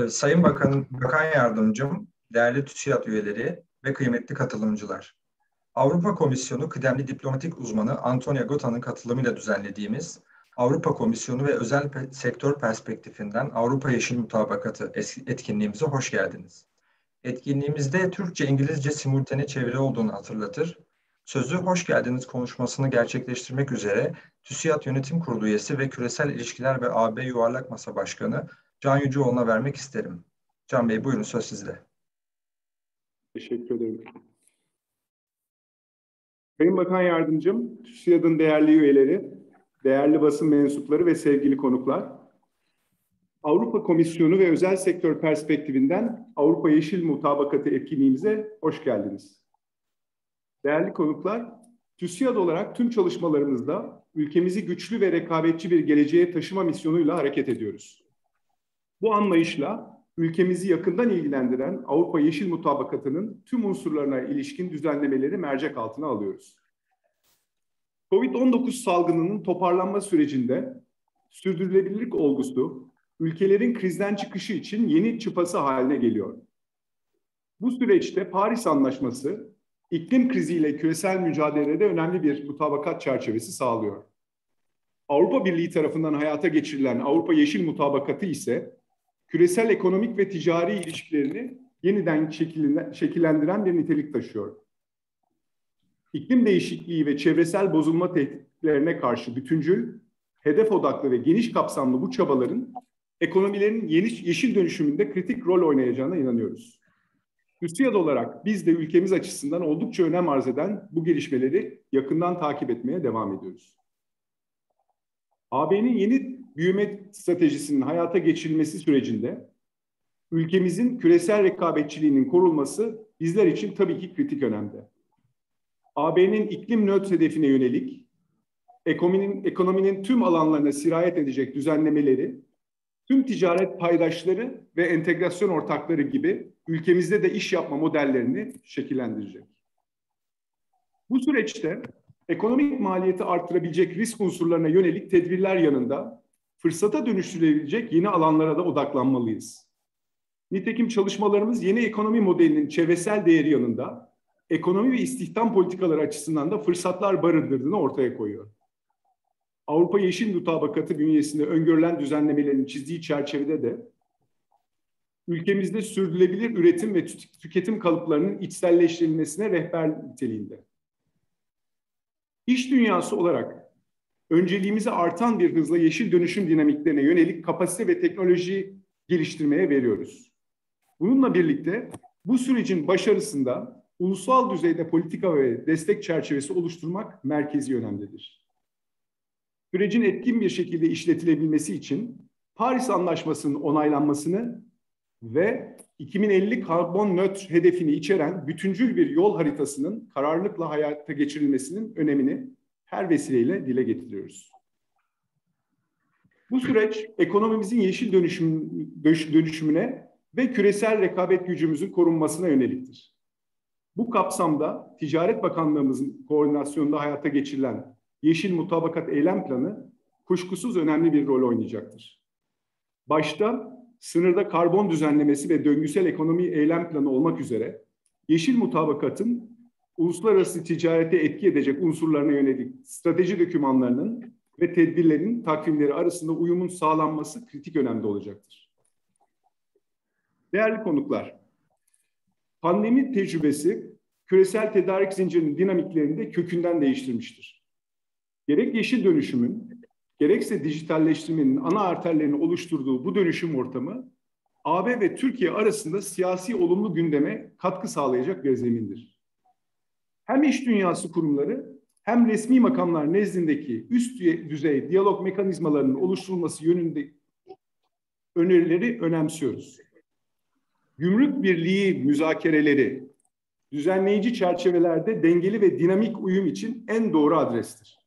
Sayın Bakan Yardımcım, değerli TÜSİAD üyeleri ve kıymetli katılımcılar. Avrupa Komisyonu kıdemli diplomatik uzmanı Antonio Gota'nın katılımıyla düzenlediğimiz Avrupa Komisyonu ve Özel Sektör Perspektifinden Avrupa Yeşil Mutabakatı etkinliğimize hoş geldiniz. Etkinliğimizde Türkçe-İngilizce simultane çeviri olduğunu hatırlatır. Sözü hoş geldiniz konuşmasını gerçekleştirmek üzere TÜSİAD Yönetim Kurulu üyesi ve Küresel İlişkiler ve AB Yuvarlak Masa Başkanı Can Yüceoğlu'na vermek isterim. Can Bey, buyurun, söz sizde. Teşekkür ederim. Sayın Bakan Yardımcım, TÜSİAD'ın değerli üyeleri, değerli basın mensupları ve sevgili konuklar, Avrupa Komisyonu ve Özel Sektör Perspektifinden Avrupa Yeşil Mutabakatı etkinliğimize hoş geldiniz. Değerli konuklar, TÜSİAD olarak tüm çalışmalarımızda ülkemizi güçlü ve rekabetçi bir geleceğe taşıma misyonuyla hareket ediyoruz. Bu anlayışla ülkemizi yakından ilgilendiren Avrupa Yeşil Mutabakatı'nın tüm unsurlarına ilişkin düzenlemeleri mercek altına alıyoruz. Covid-19 salgınının toparlanma sürecinde sürdürülebilirlik olgusu ülkelerin krizden çıkışı için yeni çıpası haline geliyor. Bu süreçte Paris Anlaşması iklim kriziyle küresel mücadelede önemli bir mutabakat çerçevesi sağlıyor. Avrupa Birliği tarafından hayata geçirilen Avrupa Yeşil Mutabakatı ise küresel ekonomik ve ticari ilişkilerini yeniden şekillendiren bir nitelik taşıyor. İklim değişikliği ve çevresel bozulma tehditlerine karşı bütüncül, hedef odaklı ve geniş kapsamlı bu çabaların ekonomilerin yeşil dönüşümünde kritik rol oynayacağına inanıyoruz. TÜSİAD olarak biz de ülkemiz açısından oldukça önem arz eden bu gelişmeleri yakından takip etmeye devam ediyoruz. AB'nin yeni büyüme stratejisinin hayata geçirilmesi sürecinde ülkemizin küresel rekabetçiliğinin korunması bizler için tabii ki kritik önemde. AB'nin iklim nötr hedefine yönelik ekonominin tüm alanlarına sirayet edecek düzenlemeleri, tüm ticaret paydaşları ve entegrasyon ortakları gibi ülkemizde de iş yapma modellerini şekillendirecek. Bu süreçte ekonomik maliyeti artırabilecek risk unsurlarına yönelik tedbirler yanında fırsata dönüştürülebilecek yeni alanlara da odaklanmalıyız. Nitekim çalışmalarımız yeni ekonomi modelinin çevresel değeri yanında ekonomi ve istihdam politikaları açısından da fırsatlar barındırdığını ortaya koyuyor. Avrupa Yeşil Mutabakatı bünyesinde öngörülen düzenlemelerin çizdiği çerçevede de ülkemizde sürdürülebilir üretim ve tüketim kalıplarının içselleştirilmesine rehber niteliğinde. İş dünyası olarak önceliğimizi artan bir hızla yeşil dönüşüm dinamiklerine yönelik kapasite ve teknoloji geliştirmeye veriyoruz. Bununla birlikte bu sürecin başarısında ulusal düzeyde politika ve destek çerçevesi oluşturmak merkezi önemlidir. Sürecin etkin bir şekilde işletilebilmesi için Paris Anlaşması'nın onaylanmasını ve 2050 karbon nötr hedefini içeren bütüncül bir yol haritasının kararlılıkla hayata geçirilmesinin önemini her vesileyle dile getiriyoruz. Bu süreç ekonomimizin yeşil dönüşümüne ve küresel rekabet gücümüzün korunmasına yöneliktir. Bu kapsamda Ticaret Bakanlığımızın koordinasyonunda hayata geçirilen Yeşil Mutabakat Eylem Planı kuşkusuz önemli bir rol oynayacaktır. Başta sınırda karbon düzenlemesi ve döngüsel ekonomi eylem planı olmak üzere Yeşil Mutabakat'ın uluslararası ticarete etki edecek unsurlarına yönelik strateji dokümanlarının ve tedbirlerin takvimleri arasında uyumun sağlanması kritik önemde olacaktır. Değerli konuklar, pandemi tecrübesi küresel tedarik zincirinin dinamiklerini de kökünden değiştirmiştir. Gerek yeşil dönüşümün, gerekse dijitalleştirmenin ana arterlerini oluşturduğu bu dönüşüm ortamı, AB ve Türkiye arasında siyasi olumlu gündeme katkı sağlayacak bir zemindir. Hem iş dünyası kurumları hem resmi makamlar nezdindeki üst düzey diyalog mekanizmalarının oluşturulması yönünde önerileri önemsiyoruz. Gümrük birliği müzakereleri düzenleyici çerçevelerde dengeli ve dinamik uyum için en doğru adrestir.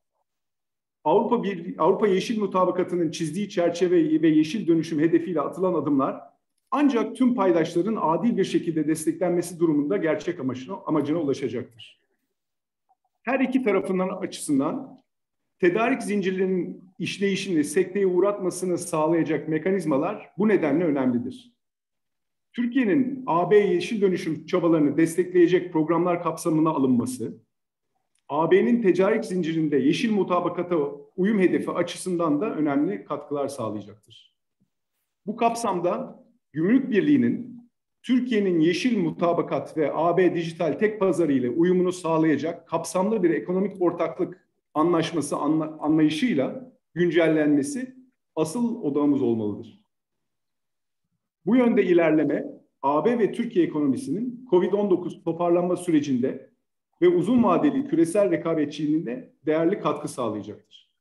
Avrupa Yeşil Mutabakatı'nın çizdiği çerçeve ve yeşil dönüşüm hedefiyle atılan adımlar ancak tüm paydaşların adil bir şekilde desteklenmesi durumunda gerçek amacına ulaşacaktır. Her iki tarafından açısından tedarik zincirlerinin işleyişini sekteye uğratmasını sağlayacak mekanizmalar bu nedenle önemlidir. Türkiye'nin AB yeşil dönüşüm çabalarını destekleyecek programlar kapsamına alınması, AB'nin tedarik zincirinde yeşil mutabakata uyum hedefi açısından da önemli katkılar sağlayacaktır. Bu kapsamda Gümrük Birliği'nin Türkiye'nin yeşil mutabakat ve AB dijital tek pazarı ile uyumunu sağlayacak kapsamlı bir ekonomik ortaklık anlaşması anlayışıyla güncellenmesi asıl odağımız olmalıdır. Bu yönde ilerleme, AB ve Türkiye ekonomisinin COVID-19 toparlanma sürecinde ve uzun vadeli küresel rekabetçiliğinde değerli katkı sağlayacaktır.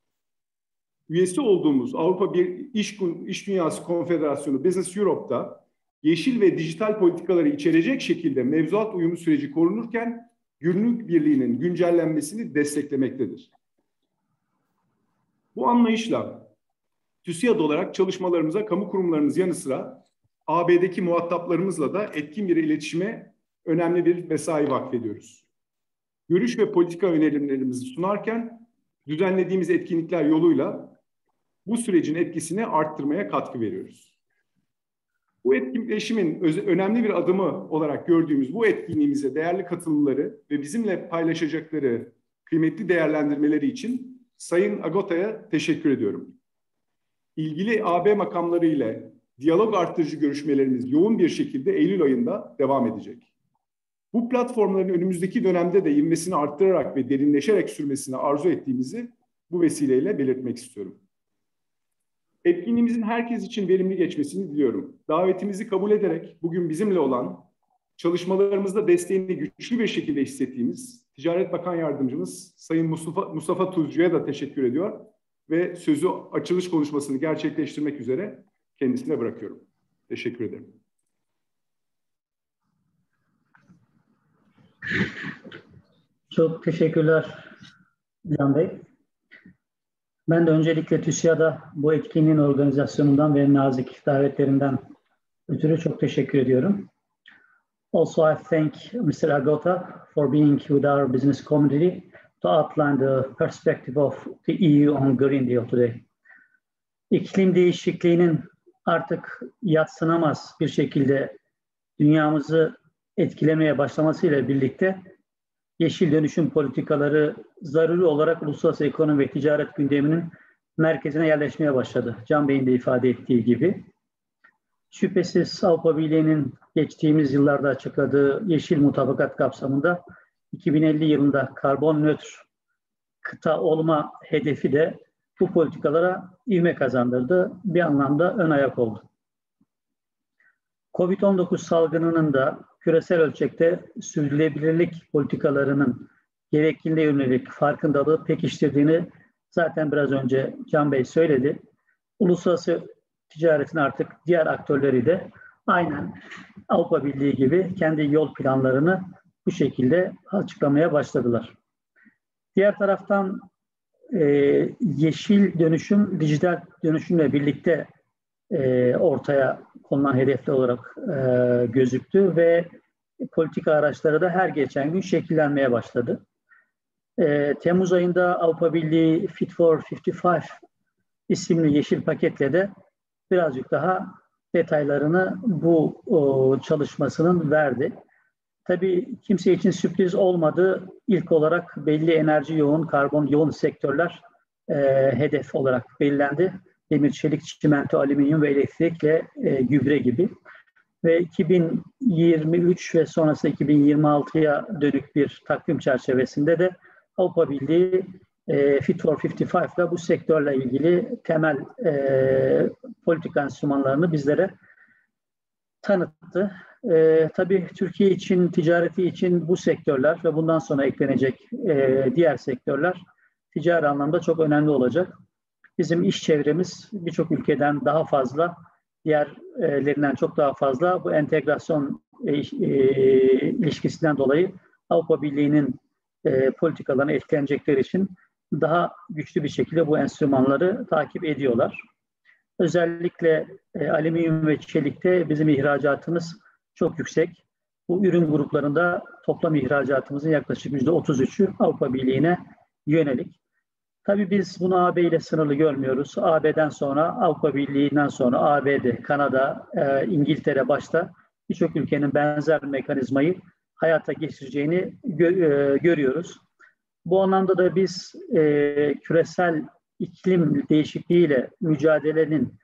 Üyesi olduğumuz Avrupa İş Dünyası Konfederasyonu Business Europe'da yeşil ve dijital politikaları içerecek şekilde mevzuat uyumu süreci korunurken Gümrük Birliği'nin güncellenmesini desteklemektedir. Bu anlayışla TÜSİAD olarak çalışmalarımıza kamu kurumlarımız yanı sıra AB'deki muhataplarımızla da etkin bir iletişime önemli bir mesai vakfediyoruz. Görüş ve politika önerilerimizi sunarken düzenlediğimiz etkinlikler yoluyla bu sürecin etkisini arttırmaya katkı veriyoruz. Bu etkileşimin önemli bir adımı olarak gördüğümüz bu etkinliğimize değerli katılımları ve bizimle paylaşacakları kıymetli değerlendirmeleri için Sayın Agota'ya teşekkür ediyorum. İlgili AB makamları ile diyalog artırıcı görüşmelerimiz yoğun bir şekilde Eylül ayında devam edecek. Bu platformların önümüzdeki dönemde de ivmesini arttırarak ve derinleşerek sürmesini arzu ettiğimizi bu vesileyle belirtmek istiyorum. Etkinliğimizin herkes için verimli geçmesini diliyorum. Davetimizi kabul ederek bugün bizimle olan, çalışmalarımızda desteğini güçlü bir şekilde hissettiğimiz Ticaret Bakan Yardımcımız Sayın Mustafa Tuzcu'ya da teşekkür ediyor ve sözü açılış konuşmasını gerçekleştirmek üzere kendisine bırakıyorum. Teşekkür ederim. Çok teşekkürler Can Bey. Ben de öncelikle TÜSİAD'a bu etkinliğin organizasyonundan ve nazik davetlerinden ötürü çok teşekkür ediyorum. Also, I thank Mr. Agota for being with our business community to outline the perspective of the EU on Green Deal today. İklim değişikliğinin artık yadsınamaz bir şekilde dünyamızı etkilemeye başlamasıyla birlikte yeşil dönüşüm politikaları zaruri olarak uluslararası ekonomi ve ticaret gündeminin merkezine yerleşmeye başladı. Can Bey'in de ifade ettiği gibi. Şüphesiz Avrupa Birliği'nin geçtiğimiz yıllarda açıkladığı Yeşil Mutabakat kapsamında 2050 yılında karbon nötr kıta olma hedefi de bu politikalara ivme kazandırdı. Bir anlamda ön ayak oldu. Covid-19 salgınının da küresel ölçekte sürdürülebilirlik politikalarının gerekliliğine yönelik farkındalığı pekiştirdiğini zaten biraz önce Can Bey söyledi. Uluslararası ticaretin artık diğer aktörleri de aynen Avrupa Birliği gibi kendi yol planlarını bu şekilde açıklamaya başladılar. Diğer taraftan yeşil dönüşüm, dijital dönüşümle birlikte ortaya konulan hedefler olarak gözüktü ve politika araçları da her geçen gün şekillenmeye başladı. Temmuz ayında Avrupa Birliği Fit for 55 isimli yeşil paketle de birazcık daha detaylarını bu çalışmasının verdi. Tabii kimse için sürpriz olmadı. İlk olarak belli enerji yoğun, karbon yoğun sektörler hedef olarak belirlendi. Demir, çelik, çimento, alüminyum ve elektrikle gübre gibi. Ve 2023 ve sonrası 2026'ya dönük bir takvim çerçevesinde de Avrupa Birliği Fit for 55 ile bu sektörle ilgili temel politika enstrümanlarını bizlere tanıttı. Tabii Türkiye için, ticareti için bu sektörler ve bundan sonra eklenecek diğer sektörler ticari anlamda çok önemli olacak. Bizim iş çevremiz birçok ülkeden daha fazla, diğerlerinden çok daha fazla bu entegrasyon ilişkisinden dolayı Avrupa Birliği'nin politikalarına etkilenecekleri için daha güçlü bir şekilde bu enstrümanları takip ediyorlar. Özellikle alüminyum ve çelikte bizim ihracatımız çok yüksek. Bu ürün gruplarında toplam ihracatımızın yaklaşık %33'ü Avrupa Birliği'ne yönelik. Tabii biz bunu AB ile sınırlı görmüyoruz. AB'den sonra, Avrupa Birliği'nden sonra ABD, Kanada, İngiltere başta birçok ülkenin benzer mekanizmayı hayata geçireceğini görüyoruz. Bu anlamda da biz küresel iklim değişikliğiyle mücadelenin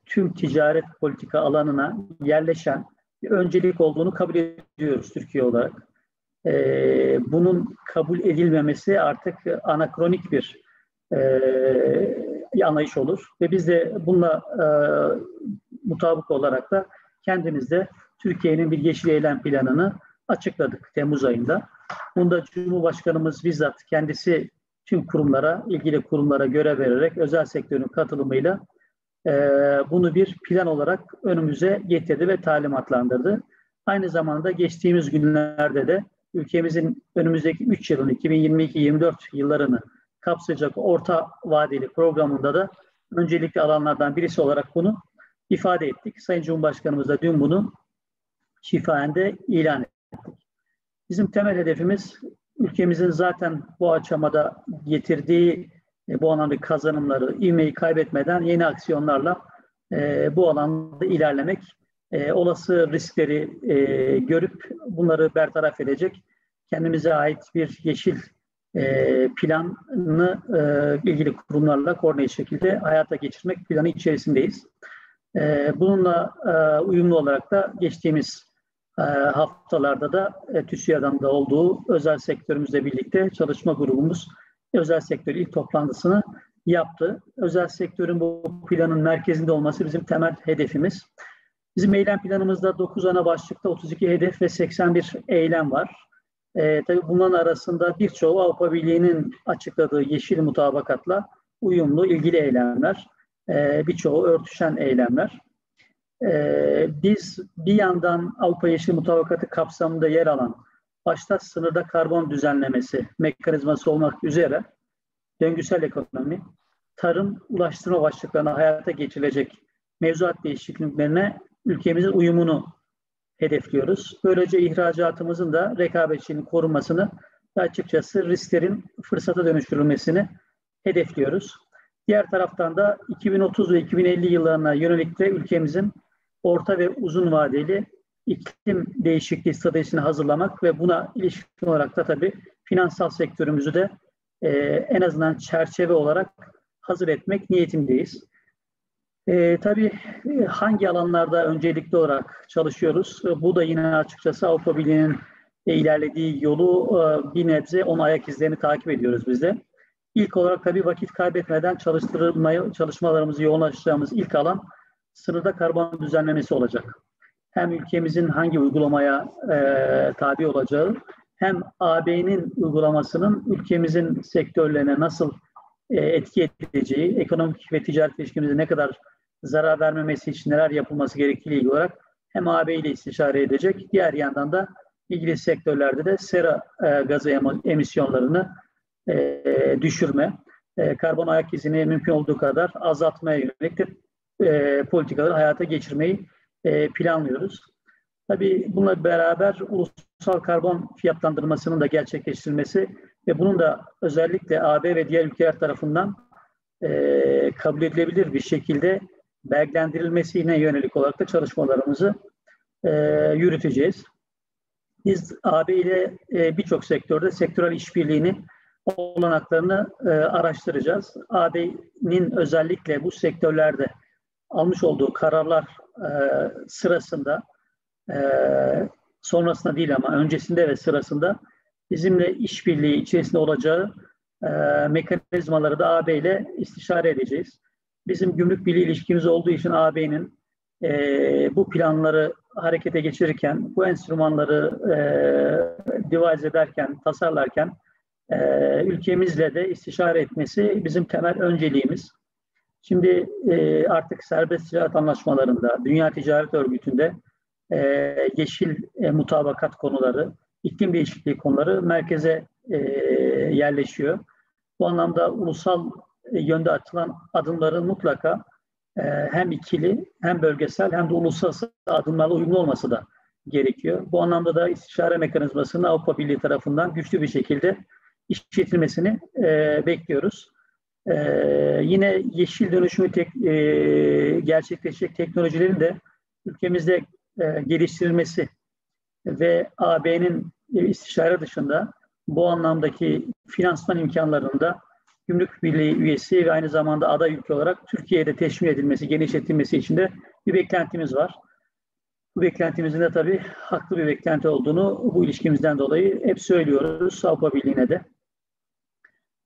tüm ticaret politika alanına yerleşen bir öncelik olduğunu kabul ediyoruz Türkiye olarak. Bunun kabul edilmemesi artık anakronik bir anlayış olur ve biz de bununla mutabık olarak da kendimizde Türkiye'nin bir yeşil eylem planını açıkladık Temmuz ayında. Bunda Cumhurbaşkanımız bizzat kendisi tüm kurumlara, ilgili kurumlara görev vererek özel sektörün katılımıyla bunu bir plan olarak önümüze getirdi ve talimatlandırdı. Aynı zamanda geçtiğimiz günlerde de ülkemizin önümüzdeki 3 yılın 2022-2024 yıllarını kapsayacak orta vadeli programında da öncelikli alanlardan birisi olarak bunu ifade ettik. Sayın Cumhurbaşkanımız da dün bunu şifaen de ilan ettik. Bizim temel hedefimiz ülkemizin zaten bu aşamada getirdiği bu anlamda kazanımları, ivmeyi kaybetmeden yeni aksiyonlarla bu alanda ilerlemek, olası riskleri görüp bunları bertaraf edecek, kendimize ait bir yeşil planını ilgili kurumlarla koordineli şekilde hayata geçirmek planı içerisindeyiz. Bununla uyumlu olarak da geçtiğimiz haftalarda da TÜSİAD'ın da olduğu özel sektörümüzle birlikte çalışma grubumuz özel sektör ilk toplantısını yaptı. Özel sektörün bu planın merkezinde olması bizim temel hedefimiz. Bizim eylem planımızda 9 ana başlıkta 32 hedef ve 81 eylem var. Tabii bunların arasında birçoğu Avrupa Birliği'nin açıkladığı yeşil mutabakatla uyumlu ilgili eylemler. Birçoğu örtüşen eylemler. Biz bir yandan Avrupa Yeşil Mutabakatı kapsamında yer alan başta sınırda karbon düzenlemesi mekanizması olmak üzere döngüsel ekonomi, tarım, ulaştırma başlıklarına hayata geçirilecek mevzuat değişikliklerine ülkemizin uyumunu hedefliyoruz. Böylece ihracatımızın da rekabetçiliğinin korunmasını ve açıkçası risklerin fırsata dönüştürülmesini hedefliyoruz. Diğer taraftan da 2030 ve 2050 yıllarına yönelik de ülkemizin orta ve uzun vadeli iklim değişikliği stratejisini hazırlamak ve buna ilişkin olarak da tabii finansal sektörümüzü de en azından çerçeve olarak hazır etmek niyetindeyiz. Tabii hangi alanlarda öncelikli olarak çalışıyoruz? Bu da yine açıkçası Avrupa Birliği'nin ilerlediği yolu bir nebze onun ayak izlerini takip ediyoruz biz de. İlk olarak tabii vakit kaybetmeden çalışmalarımızı yoğunlaştıracağımız ilk alan sınırda karbon düzenlemesi olacak. Hem ülkemizin hangi uygulamaya tabi olacağı, hem AB'nin uygulamasının ülkemizin sektörlerine nasıl etki edeceği, ekonomik ve ticaret ilişkimize ne kadar zarar vermemesi için neler yapılması gerektiği ilgili olarak hem AB ile istişare edecek, diğer yandan da ilgili sektörlerde de sera gazı emisyonlarını düşürme, karbon ayak izini mümkün olduğu kadar azaltmaya yönelik politikaları hayata geçirmeyi planlıyoruz. Tabii bununla beraber ulusal karbon fiyatlandırmasının da gerçekleştirilmesi ve bunun da özellikle AB ve diğer ülkeler tarafından kabul edilebilir bir şekilde belgelendirilmesine yönelik olarak da çalışmalarımızı yürüteceğiz. Biz AB ile birçok sektörde sektörel işbirliğini olanaklarını araştıracağız. AB'nin özellikle bu sektörlerde almış olduğu kararlar sırasında, sonrasında değil ama öncesinde ve sırasında bizimle işbirliği içerisinde olacağı mekanizmaları da AB ile istişare edeceğiz. Bizim gümrük birliği ilişkimiz olduğu için AB'nin bu planları harekete geçirirken, bu enstrümanları devise ederken, tasarlarken ülkemizle de istişare etmesi bizim temel önceliğimiz. Şimdi artık serbest ticaret anlaşmalarında, Dünya Ticaret Örgütü'nde yeşil mutabakat konuları, iklim değişikliği konuları merkeze yerleşiyor. Bu anlamda ulusal yönde atılan adımların mutlaka hem ikili, hem bölgesel, hem de uluslararası adımlarla uyumlu olması da gerekiyor. Bu anlamda da istişare mekanizmasının Avrupa Birliği tarafından güçlü bir şekilde işletilmesini bekliyoruz. Yine yeşil dönüşümü gerçekleşecek teknolojilerin de ülkemizde geliştirilmesi ve AB'nin istişare dışında bu anlamdaki finansman imkanlarının da Gümrük Birliği üyesi ve aynı zamanda aday ülke olarak Türkiye'de teşvik edilmesi, genişletilmesi için de bir beklentimiz var. Bu beklentimizin de tabii haklı bir beklenti olduğunu bu ilişkimizden dolayı hep söylüyoruz Avrupa Birliği'ne de.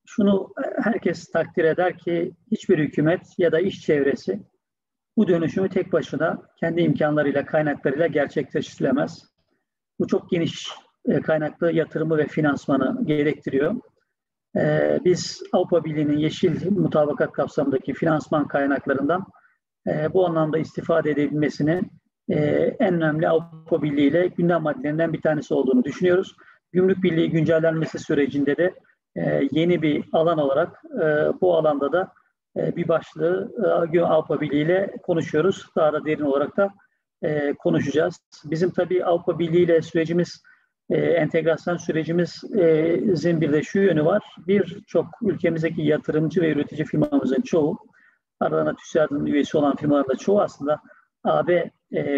Şunu herkes takdir eder ki hiçbir hükümet ya da iş çevresi bu dönüşümü tek başına kendi imkanlarıyla, kaynaklarıyla gerçekleştiremez. Bu çok geniş kaynaklı yatırımı ve finansmanı gerektiriyor. Biz Avrupa Birliği'nin Yeşil Mutabakat kapsamındaki finansman kaynaklarından bu anlamda istifade edebilmesini en önemli Avrupa Birliği ile gündem maddelerinden bir tanesi olduğunu düşünüyoruz. Gümrük Birliği güncellenmesi sürecinde de yeni bir alan olarak bu alanda da bir başlığı Avrupa Birliği ile konuşuyoruz. Daha da derin olarak da konuşacağız. Bizim tabii Avrupa Birliği ile sürecimiz, entegrasyon sürecimizin bir de şu yönü var. Birçok ülkemizdeki yatırımcı ve üretici firmamızın çoğu, aralarında TÜSİAD'ın üyesi olan firmaların da çoğu aslında AB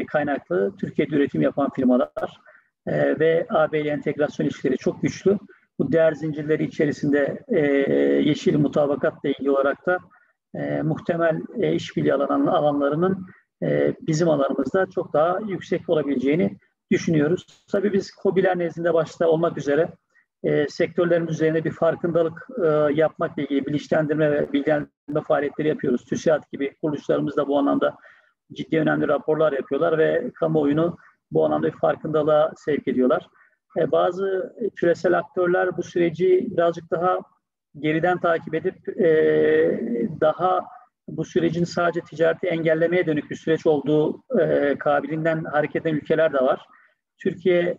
kaynaklı Türkiye'de üretim yapan firmalar ve AB ile entegrasyon ilişkileri çok güçlü. Bu değer zincirleri içerisinde yeşil mutabakatla ilgili olarak da muhtemel işbirliği alanlarının bizim alanımızda çok daha yüksek olabileceğini düşünüyoruz. Tabii biz KOBİ'ler nezdinde başta olmak üzere sektörlerimiz üzerine bir farkındalık yapmakla ilgili bilinçlendirme ve bilgilendirme faaliyetleri yapıyoruz. TÜSİAD gibi kuruluşlarımız da bu anlamda ciddi önemli raporlar yapıyorlar ve kamuoyunu bu anlamda bir farkındalığa sevk ediyorlar. Bazı küresel aktörler bu süreci birazcık daha geriden takip edip daha bu sürecin sadece ticareti engellemeye dönük bir süreç olduğu kabiliğinden hareket eden ülkeler de var. Türkiye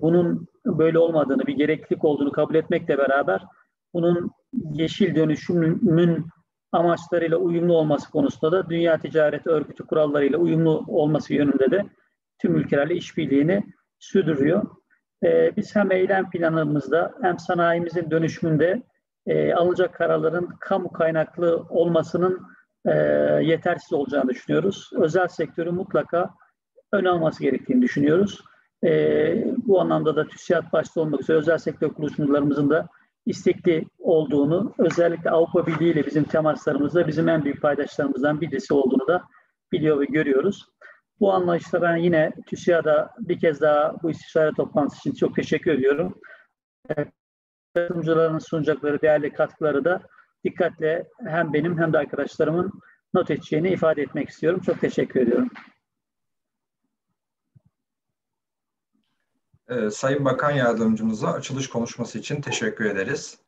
bunun böyle olmadığını, bir gereklilik olduğunu kabul etmekle beraber bunun yeşil dönüşümün amaçlarıyla uyumlu olması konusunda da Dünya Ticaret Örgütü kurallarıyla uyumlu olması yönünde de tüm ülkelerle işbirliğini sürdürüyor. Biz hem eylem planımızda hem sanayimizin dönüşümünde alınacak kararların kamu kaynaklı olmasının yetersiz olacağını düşünüyoruz. Özel sektörün mutlaka ön alması gerektiğini düşünüyoruz. Bu anlamda da TÜSİAD başta olmak üzere özel sektör kuruluşlarımızın da istekli olduğunu, özellikle Avrupa Birliği ile bizim temaslarımızda bizim en büyük paydaşlarımızdan birisi olduğunu da biliyor ve görüyoruz. Bu anlayışla ben yine TÜSİAD'a bir kez daha bu istişare toplantısı için çok teşekkür ediyorum. Katılımcıların sunacakları değerli katkıları da dikkatle hem benim hem de arkadaşlarımın not edeceğini ifade etmek istiyorum. Çok teşekkür ediyorum. Sayın Bakan Yardımcımıza açılış konuşması için teşekkür ederiz.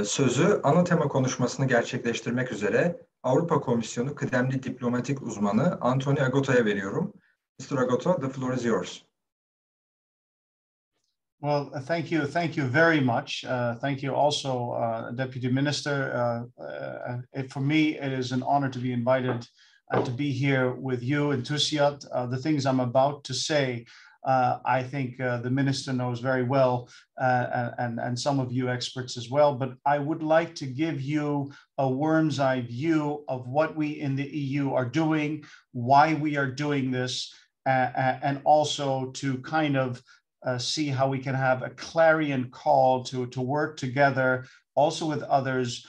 Sözü ana tema konuşmasını gerçekleştirmek üzere Avrupa Komisyonu kıdemli diplomatik uzmanı Antonio Agota'ya veriyorum. Mr. Agota, the floor is yours. Well, thank you very much. Thank you also, Deputy Minister. For me, it is an honor to be invited to be here with you and TÜSİAD. The things I'm about to say, I think the Minister knows very well, and some of you experts as well, but I would like to give you a worm's eye view of what we in the EU are doing, why we are doing this, and also to kind of see how we can have a clarion call to work together also with others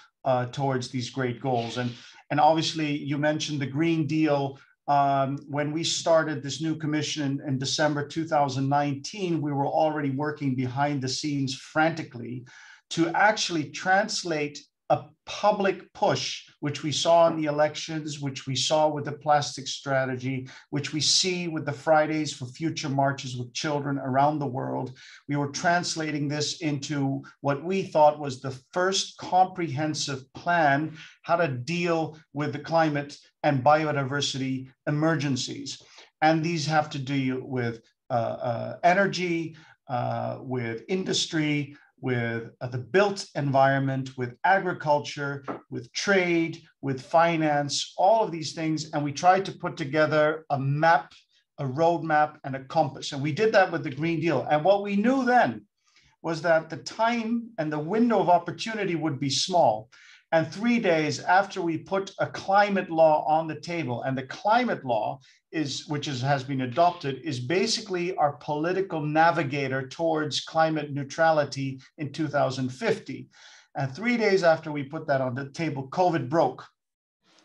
towards these great goals. And obviously you mentioned the Green Deal. When we started this new commission in December 2019, we were already working behind the scenes frantically to actually translate a public push, which we saw in the elections, which we saw with the plastic strategy, which we see with the Fridays for Future marches with children around the world. We were translating this into what we thought was the first comprehensive plan how to deal with the climate and biodiversity emergencies. And these have to deal with energy, with industry, with the built environment, with agriculture, with trade, with finance, all of these things. And we tried to put together a map a roadmap, and a compass. And we did that with the Green Deal. And what we knew then was that the time and the window of opportunity would be small. And 3 days after we put a climate law on the table, and the climate law has been adopted, is basically our political navigator towards climate neutrality in 2050. And 3 days after we put that on the table, COVID broke.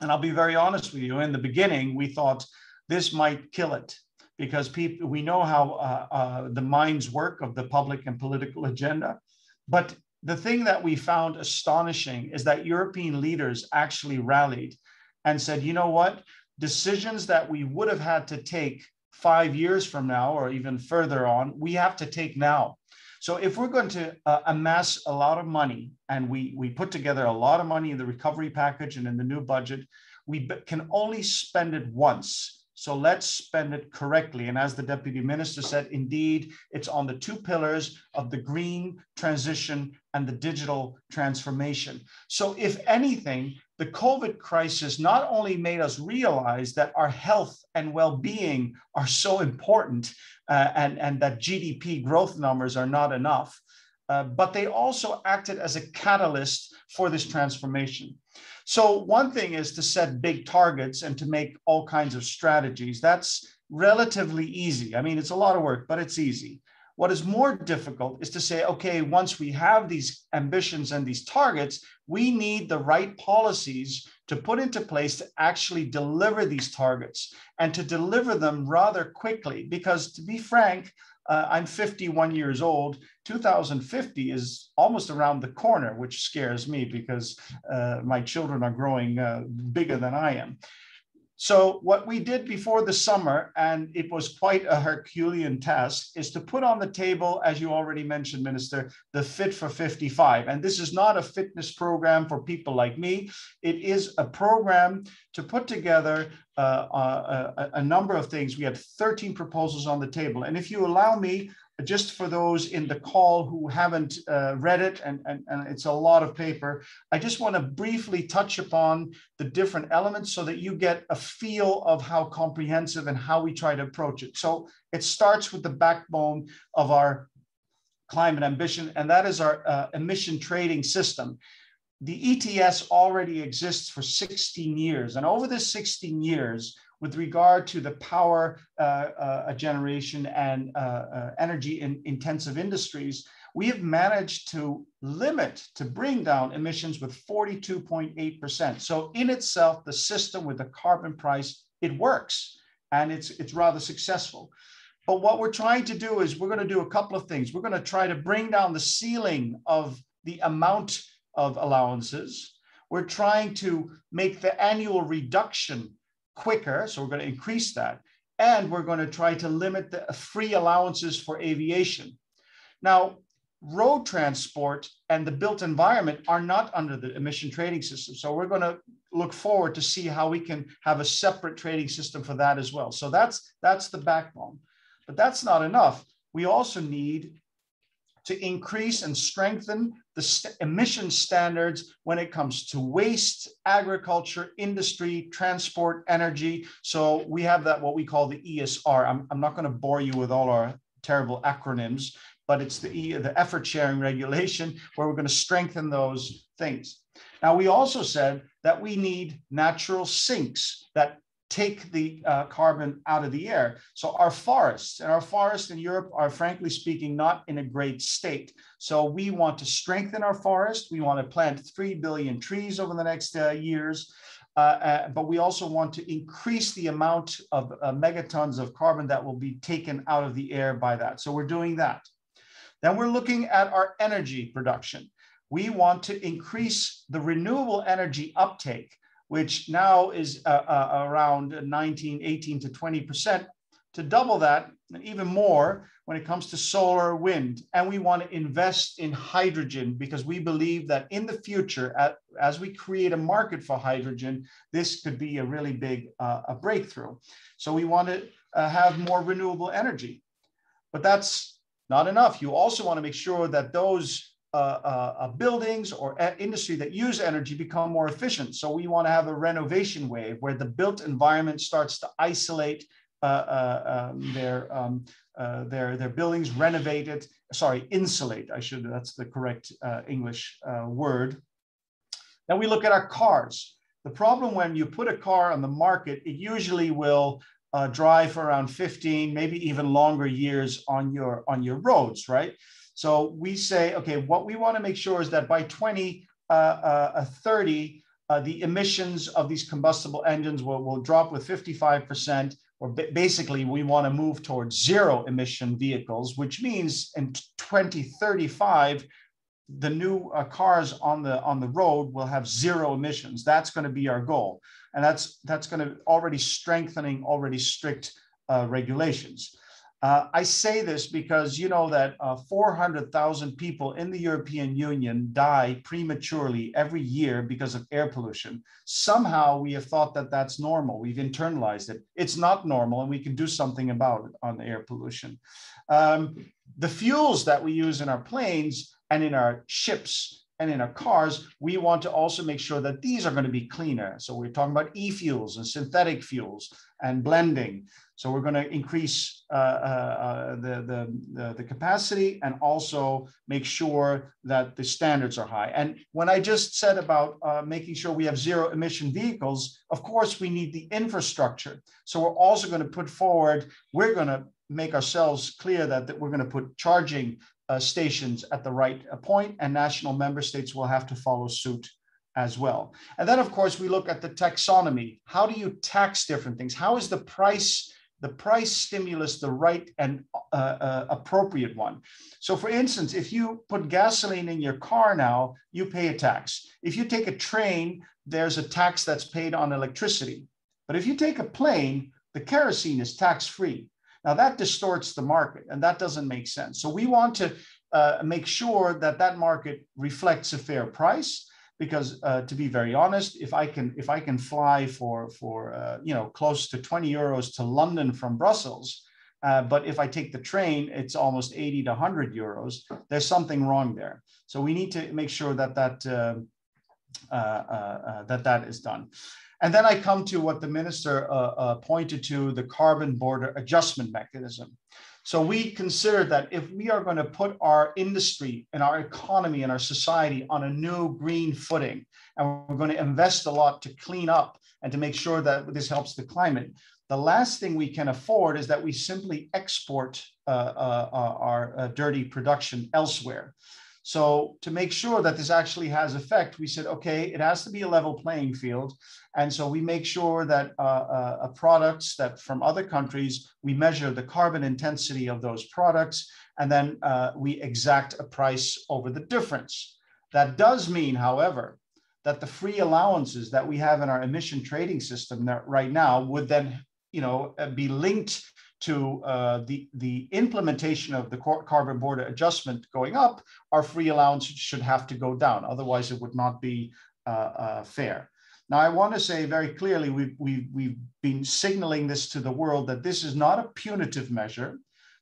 And I'll be very honest with you, in the beginning, we thought this might kill it, because we know how the minds work of the public and political agenda. But the thing that we found astonishing is that European leaders actually rallied and said, you know what, decisions that we would have had to take 5 years from now or even further on, we have to take now. So if we're going to amass a lot of money, and we put together a lot of money in the recovery package and in the new budget, we can only spend it once. So let's spend it correctly. And as the Deputy Minister said, indeed, it's on the 2 pillars of the green transition and the digital transformation. So if anything, the COVID crisis not only made us realize that our health and well-being are so important, and that GDP growth numbers are not enough, but they also acted as a catalyst for this transformation. So one thing is to set big targets and to make all kinds of strategies. That's relatively easy. I mean, it's a lot of work, but it's easy. What is more difficult is to say, okay, once we have these ambitions and these targets, we need the right policies to put into place to actually deliver these targets, and to deliver them rather quickly. Because to be frank, I'm 51 years old. 2050 is almost around the corner, which scares me because my children are growing bigger than I am. So what we did before the summer, and it was quite a Herculean task, is to put on the table, as you already mentioned, Minister, the Fit for 55. And this is not a fitness program for people like me. It is a program to put together a number of things. We had 13 proposals on the table. And if you allow me, just for those in the call who haven't read it, and it's a lot of paper, I just want to briefly touch upon the different elements so that you get a feel of how comprehensive and how we try to approach it. So it starts with the backbone of our climate ambition, and that is our emission trading system. The ETS already exists for 16 years, and over this 16 years, with regard to the power generation and energy intensive industries, we have managed to bring down emissions with 42.8%. So in itself, the system with the carbon price, it works, and it's rather successful. But what we're trying to do is we're going to do a couple of things. We're going to try to bring down the ceiling of the amount of allowances. We're trying to make the annual reduction quicker, so we're going to increase that, and we're going to try to limit the free allowances for aviation. Now, road transport and the built environment are not under the emission trading system, so we're going to look forward to see how we can have a separate trading system for that as well. So that's the backbone, but that's not enough. We also need to increase and strengthen the emission standards when it comes to waste, agriculture, industry, transport, energy. So we have that, what we call the ESR. I'm not going to bore you with all our terrible acronyms, but it's the effort sharing regulation, where we're going to strengthen those things. Now, we also said that we need natural sinks that take the carbon out of the air. So our forests in Europe are, frankly speaking, not in a great state. So we want to strengthen our forest. We want to plant 3 billion trees over the next years. But we also want to increase the amount of megatons of carbon that will be taken out of the air by that. So we're doing that. Then we're looking at our energy production. We want to increase the renewable energy uptake, which now is around 18 to 20%, to double that and even more when it comes to solar, wind. And we want to invest in hydrogen, because we believe that in the future, as we create a market for hydrogen, this could be a really big a breakthrough. So we want to have more renewable energy. But that's not enough. You also want to make sure that those buildings or industry that use energy become more efficient. So we want to have a renovation wave where the built environment starts to isolate their buildings renovated, insulate, that's the correct English word. Then we look at our cars. The problem when you put a car on the market, it usually will drive for around 15, maybe even longer years on your roads, right? So we say, okay, what we want to make sure is that by 2030, the emissions of these combustible engines will drop with 55%, or basically we want to move towards zero emission vehicles, which means in 2035, the new cars on the road will have zero emissions. That's going to be our goal. And that's going to already strengthening already strict regulations. I say this because you know that 400,000 people in the European Union die prematurely every year because of air pollution. Somehow we have thought that that's normal. We've internalized it. It's not normal, and we can do something about it on the air pollution. The fuels that we use in our planes and in our ships and in our cars, we want to also make sure that these are going to be cleaner. So we're talking about e-fuels and synthetic fuels and blending. So we're going to increase the capacity and also make sure that the standards are high. And when I just said about making sure we have zero emission vehicles, of course, we need the infrastructure. So we're also going to put forward, we're going to make ourselves clear that we're going to put charging stations at the right point, and national member states will have to follow suit as well. And then, of course, we look at the taxonomy. How do you tax different things? How is the price stimulus the right and appropriate one? So, for instance, if you put gasoline in your car now, you pay a tax. If you take a train, there's a tax that's paid on electricity. But if you take a plane, the kerosene is tax-free. Now that distorts the market, and that doesn't make sense. So we want to make sure that that market reflects a fair price, because to be very honest, if I can fly for close to 20 euros to London from Brussels, but if I take the train, it's almost 80 to 100 euros. There's something wrong there. So we need to make sure that that is done. And then I come to what the minister pointed to, the carbon border adjustment mechanism. So we consider that if we are going to put our industry and our economy and our society on a new green footing, and we're going to invest a lot to clean up and to make sure that this helps the climate, the last thing we can afford is that we simply export our dirty production elsewhere. So to make sure that this actually has effect, we said, okay, it has to be a level playing field. And so we make sure that products that from other countries, we measure the carbon intensity of those products, and then we exact a price over the difference. That does mean, however, that the free allowances that we have in our emission trading system right now would then, be linked to the implementation of the carbon border adjustment going up. Our free allowance should have to go down. Otherwise, it would not be fair. Now, I want to say very clearly, we've been signaling this to the world that this is not a punitive measure.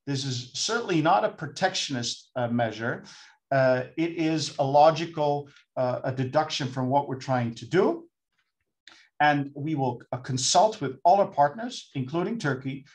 This is certainly not a protectionist measure. It is a logical a deduction from what we're trying to do. And we will consult with all our partners, including Turkey,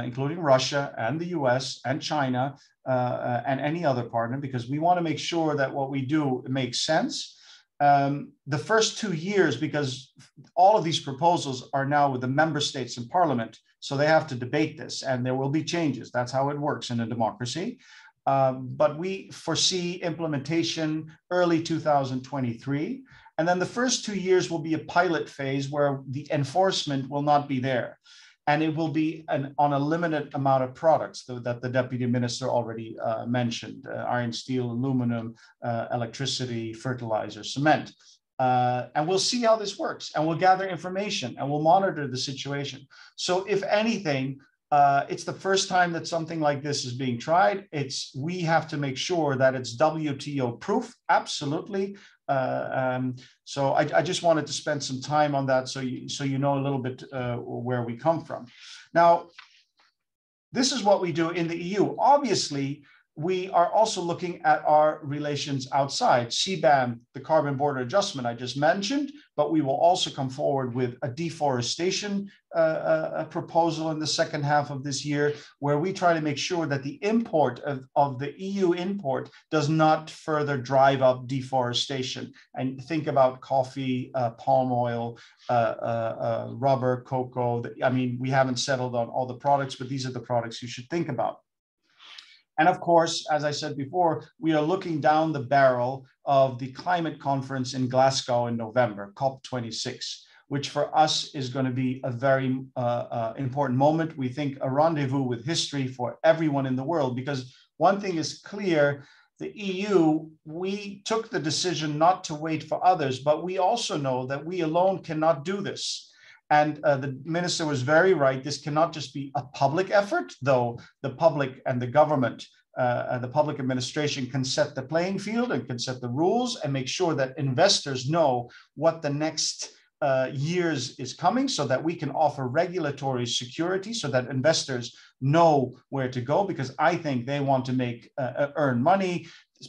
including Russia and the US and China and any other partner, because we want to make sure that what we do makes sense. The first 2 years, because all of these proposals are now with the member states in parliament, so they have to debate this, and there will be changes. That's how it works in a democracy. But we foresee implementation early 2023. And then the first 2 years will be a pilot phase where the enforcement will not be there. And it will be on a limited amount of products that the Deputy Minister already mentioned, iron, steel, aluminum, electricity, fertilizer, cement. And we'll see how this works, and we'll gather information, and we'll monitor the situation. So if anything, it's the first time that something like this is being tried. We have to make sure that it's WTO proof, absolutely. So I just wanted to spend some time on that, so you know a little bit where we come from. Now, this is what we do in the EU. Obviously, we are also looking at our relations outside. CBAM, the carbon border adjustment I just mentioned, but we will also come forward with a deforestation proposal in the second half of this year, where we try to make sure that the import of the EU import does not further drive up deforestation. And think about coffee, palm oil, rubber, cocoa. I mean, we haven't settled on all the products, but these are the products you should think about. And of course, as I said before, we are looking down the barrel of the climate conference in Glasgow in November, COP26, which for us is going to be a very important moment. We think a rendezvous with history for everyone in the world, because one thing is clear, the EU, we took the decision not to wait for others, but we also know that we alone cannot do this. And the minister was very right. This cannot just be a public effort, though the public and the government, the public administration can set the playing field and can set the rules and make sure that investors know what the next years is coming, so that we can offer regulatory security, so that investors know where to go, because I think they want to make earn money,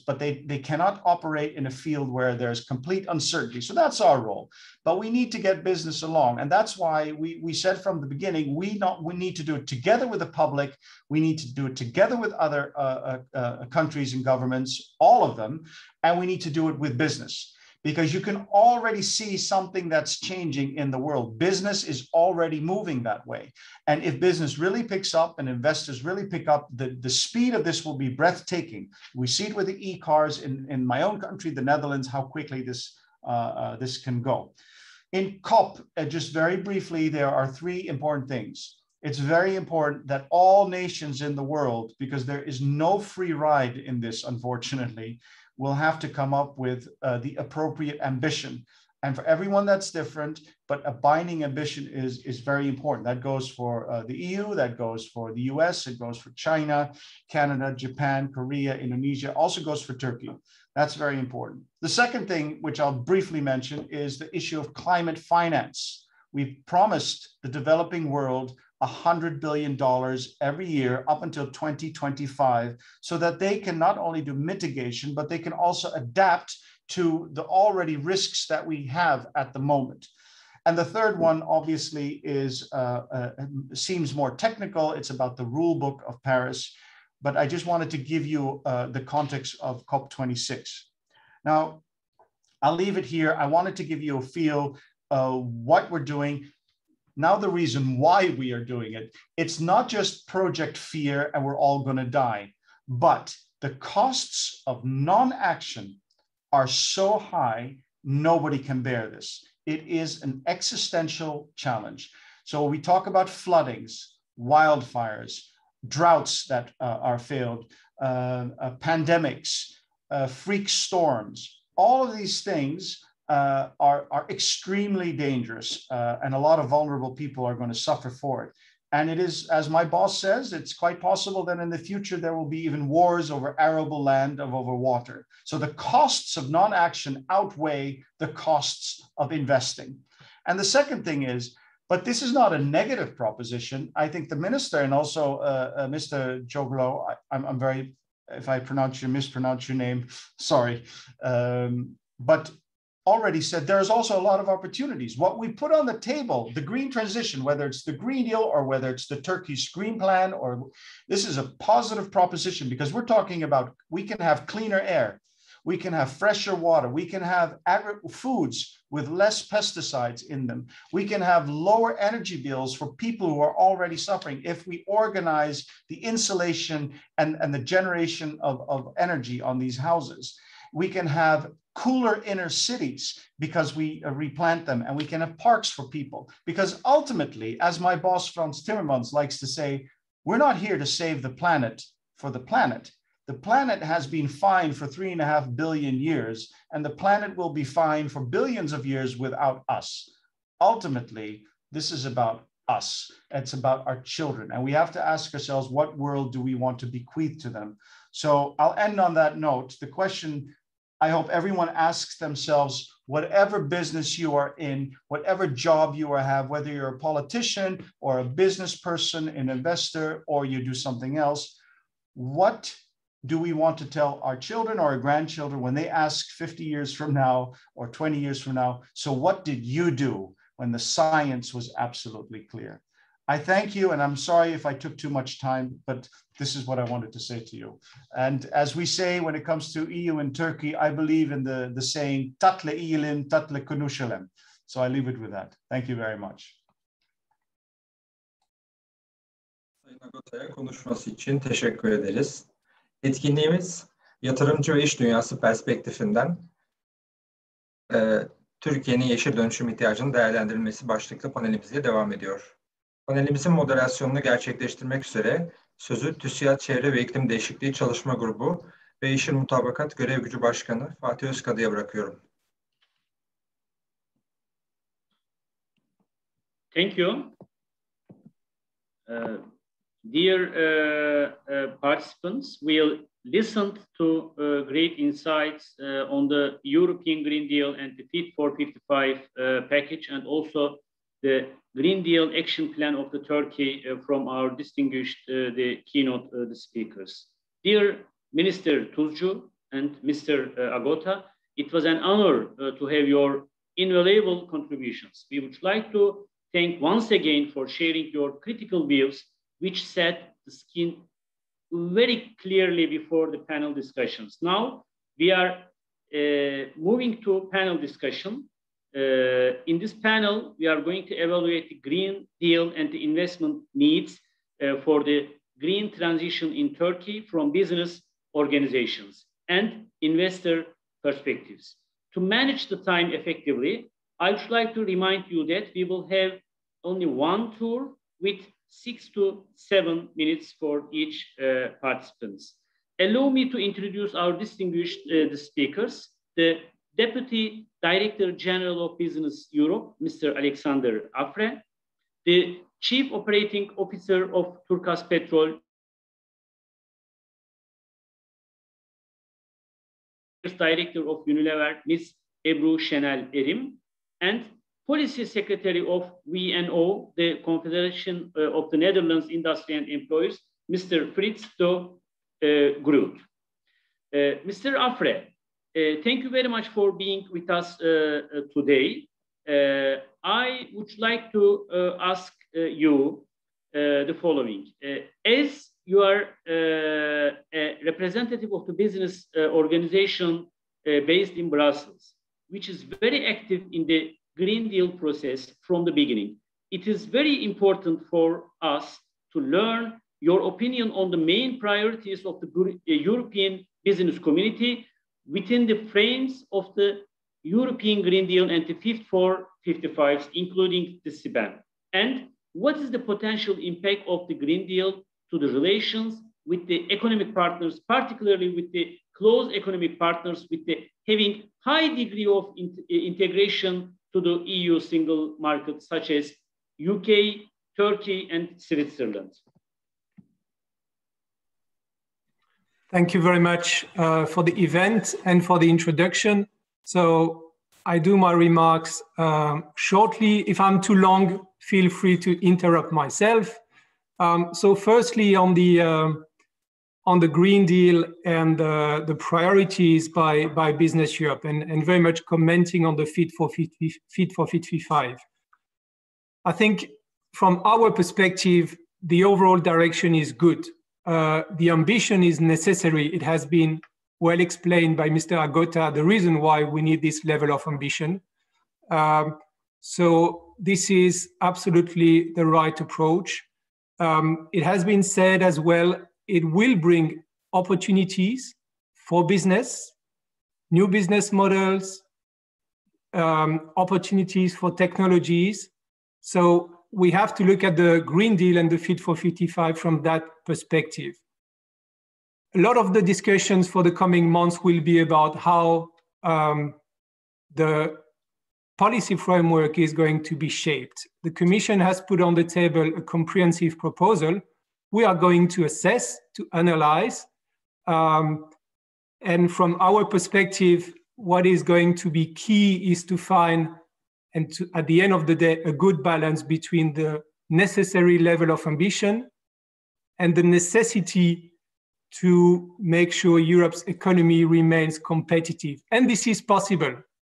but they cannot operate in a field where there's complete uncertainty. So that's our role. But we need to get business along. And that's why we said from the beginning, we need to do it together with the public. We need to do it together with other countries and governments, all of them. And we need to do it with business, because you can already see something that's changing in the world. Business is already moving that way. And if business really picks up and investors really pick up, the speed of this will be breathtaking. We see it with the e-cars in my own country, the Netherlands, how quickly this can go. In COP, just very briefly, there are three important things. It's very important that all nations in the world, because there is no free ride in this, unfortunately, will have to come up with the appropriate ambition. And for everyone that's different, but a binding ambition is very important. That goes for the EU, that goes for the US, it goes for China, Canada, Japan, Korea, Indonesia, also goes for Turkey. That's very important. The second thing, which I'll briefly mention, is the issue of climate finance. We've promised the developing world $100 billion every year up until 2025, so that they can not only do mitigation, but they can also adapt to the already risks that we have at the moment. And the third one, obviously, seems more technical. It's about the rule book of Paris. But I just wanted to give you the context of COP26. Now, I'll leave it here. I wanted to give you a feel what we're doing. Now, the reason why we are doing it, it's not just project fear and we're all going to die, but the costs of non-action are so high, nobody can bear this. It is an existential challenge. So we talk about floodings, wildfires, droughts that are failed, pandemics, freak storms, all of these things are extremely dangerous, and a lot of vulnerable people are going to suffer for it. And it is, as my boss says, it's quite possible that in the future there will be even wars over arable land, over water. So the costs of non-action outweigh the costs of investing. And the second thing is, but this is not a negative proposition. I think the minister and also Mr. Joglo, I'm very, if I mispronounce your name, sorry, but already said there's also a lot of opportunities. What we put on the table, the green transition, whether it's the Green Deal or whether it's the Turkish Green Plan, or this is a positive proposition, because we're talking about we can have cleaner air, we can have fresher water, we can have foods with less pesticides in them, we can have lower energy bills for people who are already suffering if we organize the insulation and the generation of energy on these houses. We can have cooler inner cities because we replant them, and we can have parks for people. Because ultimately, as my boss Frans Timmermans likes to say, we're not here to save the planet for the planet. The planet has been fine for 3.5 billion years, and the planet will be fine for billions of years without us. Ultimately, this is about us. It's about our children. And we have to ask ourselves, what world do we want to bequeath to them? So I'll end on that note. The question I hope everyone asks themselves, whatever business you are in, whatever job you have, whether you're a politician or a business person, an investor, or you do something else, what do we want to tell our children or our grandchildren when they ask 50 years from now or 20 years from now, so what did you do when the science was absolutely clear? I thank you, and I'm sorry if I took too much time, but this is what I wanted to say to you. And as we say, when it comes to EU and Turkey, I believe in the saying, tatle iyilim, tatle konuşalım. So I leave it with that. Thank you very much. Sayın Agota'ya konuşması için teşekkür ederiz. Etkinliğimiz Yatırımcı ve İş Dünyası Perspektifinden Türkiye'nin yeşil dönüşüm ihtiyacının değerlendirilmesi başlıklı panelimizle devam ediyor. Panelimizin moderasyonunu gerçekleştirmek üzere sözü TÜSİAD Çevre ve İklim Değişikliği Çalışma Grubu ve Yeşil Mutabakat Görev Gücü Başkanı Fatih Özkadı'ya bırakıyorum. Thank you. Dear participants, we'll listen to great insights on the European Green Deal and the Fit for 55 package, and also the Green Deal action plan of the Turkey from our distinguished the keynote the speakers. Dear Minister Tuzcu and Mr. Agota, it was an honor to have your invaluable contributions. We would like to thank once again for sharing your critical views, which set the scene very clearly before the panel discussions. Now we are moving to panel discussion. In this panel, we are going to evaluate the Green Deal and the investment needs for the green transition in Turkey from business organizations and investor perspectives. To manage the time effectively, I would like to remind you that we will have only one tour with 6 to 7 minutes for each participants. Allow me to introduce our distinguished speakers. The Deputy Director General of Business Europe, Mr. Alexander Afre, the Chief Operating Officer of Turkas Petrol, Director of Unilever, Ms. Ebru Şenel Erim, and Policy Secretary of WNO, the Confederation of the Netherlands Industry and Employers, Mr. Frits de Groot. Mr. Afre, thank you very much for being with us today. I would like to ask you the following. As you are a representative of the business organization based in Brussels, which is very active in the Green Deal process from the beginning, it is very important for us to learn your opinion on the main priorities of the European business community within the frames of the European Green Deal and the Fit for 55s, including the CBAM. And what is the potential impact of the Green Deal to the relations with the economic partners, particularly with the close economic partners, with the having high degree of integration to the EU single market, such as UK, Turkey, and Switzerland? Thank you very much for the event and for the introduction. So I do my remarks shortly. If I'm too long, feel free to interrupt myself. So firstly, on the Green Deal and the priorities by Business Europe, and very much commenting on the Fit for 55. I think from our perspective, the overall direction is good. The ambition is necessary. It has been well explained by Mr. Agota, the reason why we need this level of ambition. So this is absolutely the right approach. It has been said as well, it will bring opportunities for business, new business models, opportunities for technologies. So we have to look at the Green Deal and the Fit for 55 from that perspective. A lot of the discussions for the coming months will be about how the policy framework is going to be shaped. The Commission has put on the table a comprehensive proposal. We are going to assess, to analyze, and from our perspective, what is going to be key is to find, and to, at the end of the day, a good balance between the necessary level of ambition and the necessity to make sure Europe's economy remains competitive. And this is possible.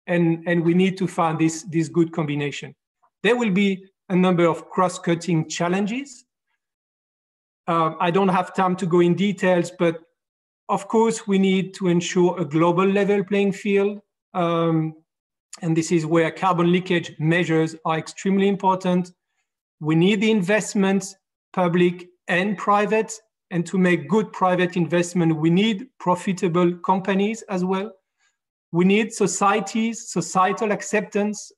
And we need to find this good combination. There will be a number of cross-cutting challenges. I don't have time to go in details, but of course, we need to ensure a global level playing field. And this is where carbon leakage measures are extremely important. We need the investments, public and private. And to make good private investment, we need profitable companies as well. We need societal acceptance.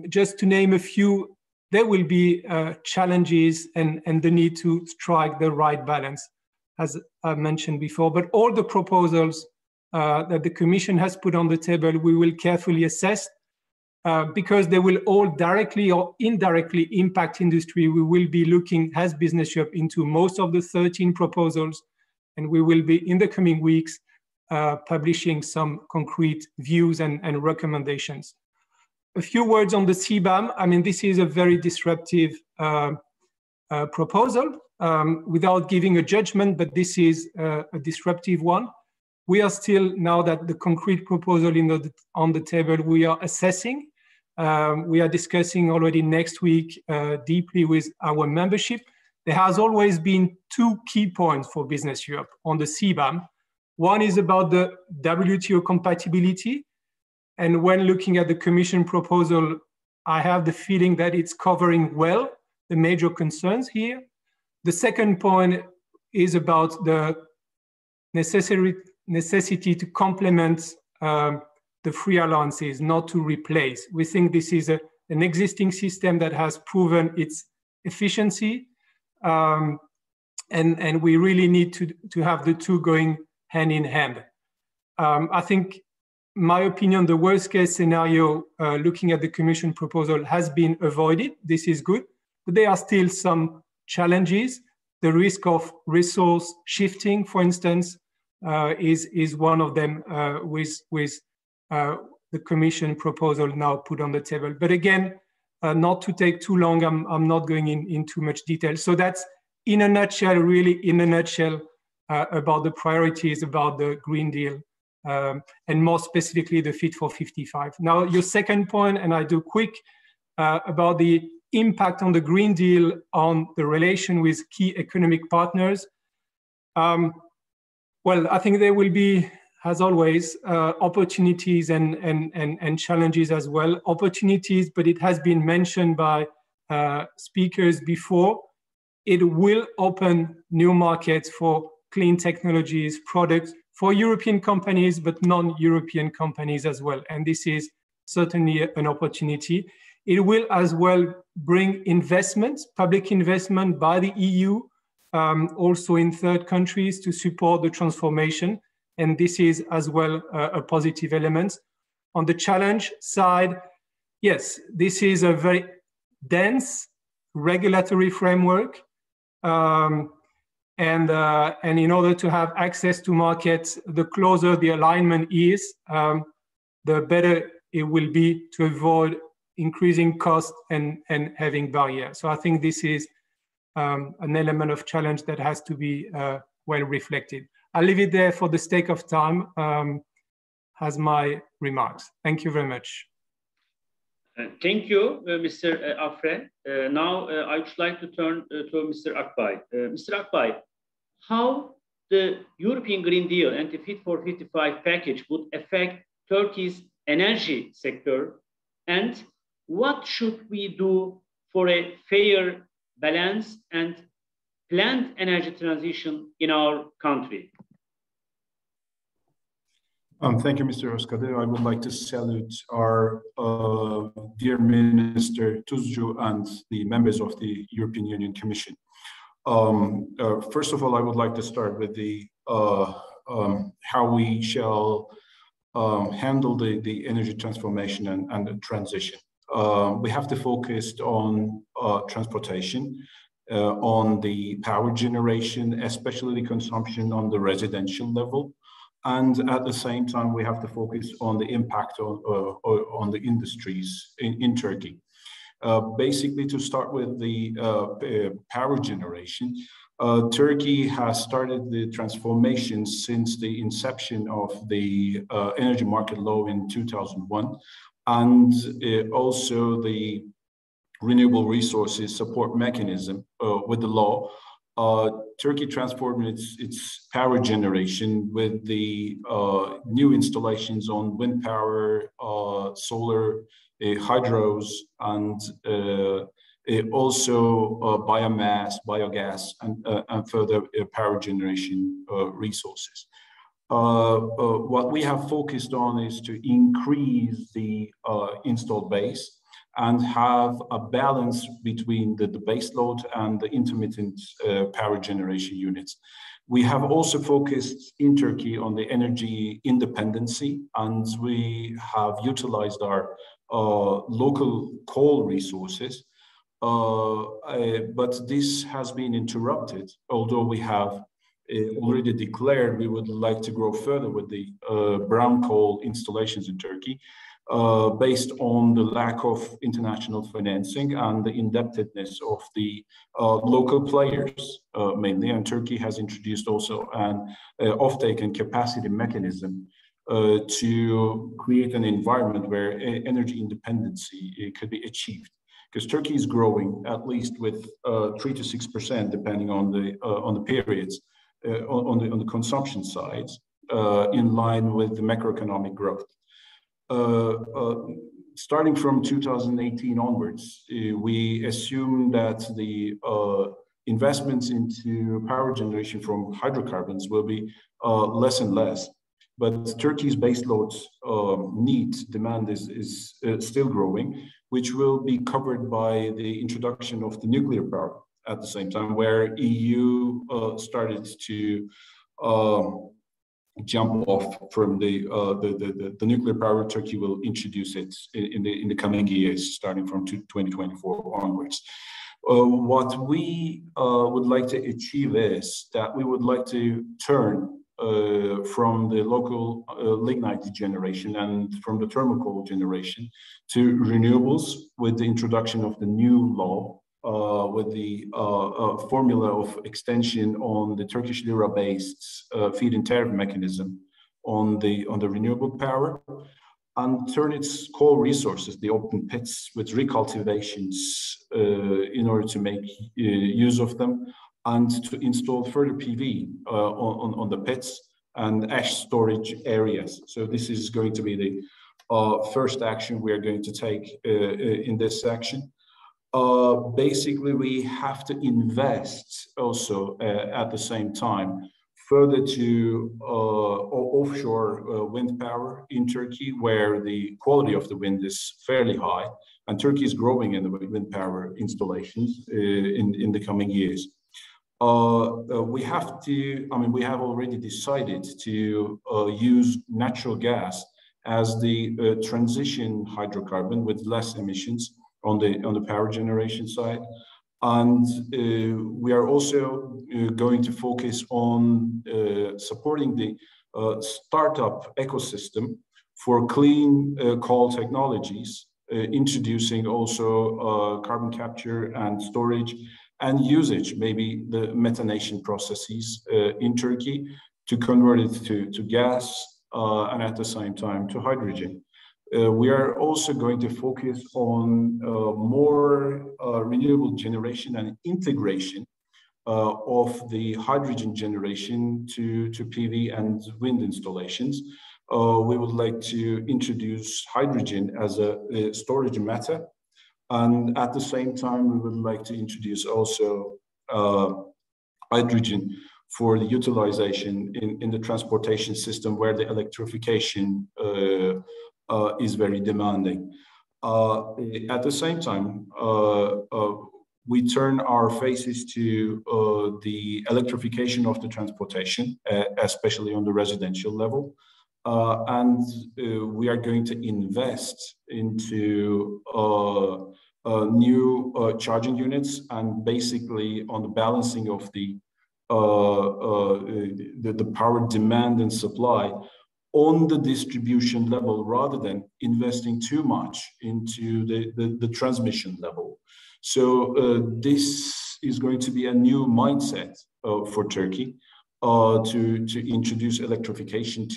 Just to name a few, there will be challenges and the need to strike the right balance, as I mentioned before. But all the proposals that the Commission has put on the table, we will carefully assess because they will all directly or indirectly impact industry. We will be looking as Business Europe into most of the 13 proposals, and we will be in the coming weeks publishing some concrete views and recommendations. A few words on the CBAM. I mean, this is a very disruptive proposal without giving a judgment, but this is a disruptive one. We are still, now that the concrete proposal on the table, we are assessing. We are discussing already next week deeply with our membership. There has always been two key points for Business Europe on the CBAM. One is about the WTO compatibility. And when looking at the Commission proposal, I have the feeling that it's covering well the major concerns here. The second point is about the necessity to complement the free allowances, not to replace. We think this is an existing system that has proven its efficiency. And we really need to have the two going hand in hand. I think, my opinion, the worst case scenario, looking at the Commission proposal, has been avoided. This is good, but there are still some challenges. The risk of resource shifting, for instance, is one of them with the Commission proposal now put on the table. But again, not to take too long, I'm not going in too much detail. So that's in a nutshell, really in a nutshell, about the priorities, about the Green Deal, and more specifically the Fit for 55. Now, your second point, and I do quick, about the impact on the Green Deal on the relation with key economic partners. Well, I think there will be, as always, opportunities and challenges as well. Opportunities, but it has been mentioned by speakers before. It will open new markets for clean technologies, products, for European companies, but non-European companies as well. And this is certainly an opportunity. It will as well bring investments, public investment by the EU, also in third countries to support the transformation. And this is as well a positive element. On the challenge side, yes, this is a very dense regulatory framework. And in order to have access to markets, the closer the alignment is, the better it will be to avoid increasing costs and having barriers. So I think this is an element of challenge that has to be well reflected. I'll leave it there for the sake of time as my remarks. Thank you very much. Thank you, Mr. Afre. Now I would like to turn to Mr. Akbay. Mr. Akbay, how the European Green Deal and the Fit for 55 package would affect Turkey's energy sector, and what should we do for a fair, balanced and planned energy transition in our country? Thank you, Mr. Özkadir. I would like to salute our dear Minister Tuzcu and the members of the European Union Commission. First of all, I would like to start with the how we shall handle the energy transformation and the transition. We have to focus on transportation, on the power generation, especially the consumption on the residential level. And at the same time, we have to focus on the impact on the industries in Turkey. Basically, to start with the power generation, Turkey has started the transformation since the inception of the energy market law in 2001, and also the renewable resources support mechanism with the law. Turkey transformed its power generation with the new installations on wind power, solar, hydros, and also biomass, biogas, and further power generation resources. What we have focused on is to increase the installed base and have a balance between the base load and the intermittent power generation units. We have also focused in Turkey on the energy independency, and we have utilized our local coal resources. But this has been interrupted, although we have already declared we would like to grow further with the brown coal installations in Turkey, based on the lack of international financing and the indebtedness of the local players mainly. And Turkey has introduced also an offtake and capacity mechanism to create an environment where energy independency could be achieved. Because Turkey is growing at least with 3 to 6%, depending on the periods, on the consumption side, in line with the macroeconomic growth. Starting from 2018 onwards, we assume that the investments into power generation from hydrocarbons will be less and less. But Turkey's baseload demand is still growing, which will be covered by the introduction of the nuclear power at the same time, where EU started to jump off from the nuclear power. Turkey will introduce it in the coming years, starting from 2024 onwards. What we would like to achieve is that we would like to turn from the local lignite generation and from the thermal coal generation to renewables with the introduction of the new law, with the formula of extension on the Turkish lira-based feed-in tariff mechanism on the renewable power, and turn its coal resources, the open pits, with recultivations in order to make use of them, and to install further PV on the pits and ash storage areas. So this is going to be the first action we are going to take in this section. Basically, we have to invest also at the same time further to offshore wind power in Turkey, where the quality of the wind is fairly high, and Turkey is growing in the wind power installations in the coming years. We have already decided to use natural gas as the transition hydrocarbon with less emissions on the power generation side. And we are also going to focus on supporting the startup ecosystem for clean coal technologies, introducing also carbon capture and storage and usage, maybe the methanation processes in Turkey, to convert it to gas and at the same time to hydrogen. We are also going to focus on more renewable generation and integration of the hydrogen generation to PV and wind installations. We would like to introduce hydrogen as a storage matter. And at the same time, we would like to introduce also hydrogen for the utilization in the transportation system, where the electrification is very demanding. At the same time, we turn our faces to the electrification of the transportation, especially on the residential level. And we are going to invest into new charging units, and basically on the balancing of the power demand and supply on the distribution level, rather than investing too much into the transmission level. So this is going to be a new mindset for Turkey to introduce electrification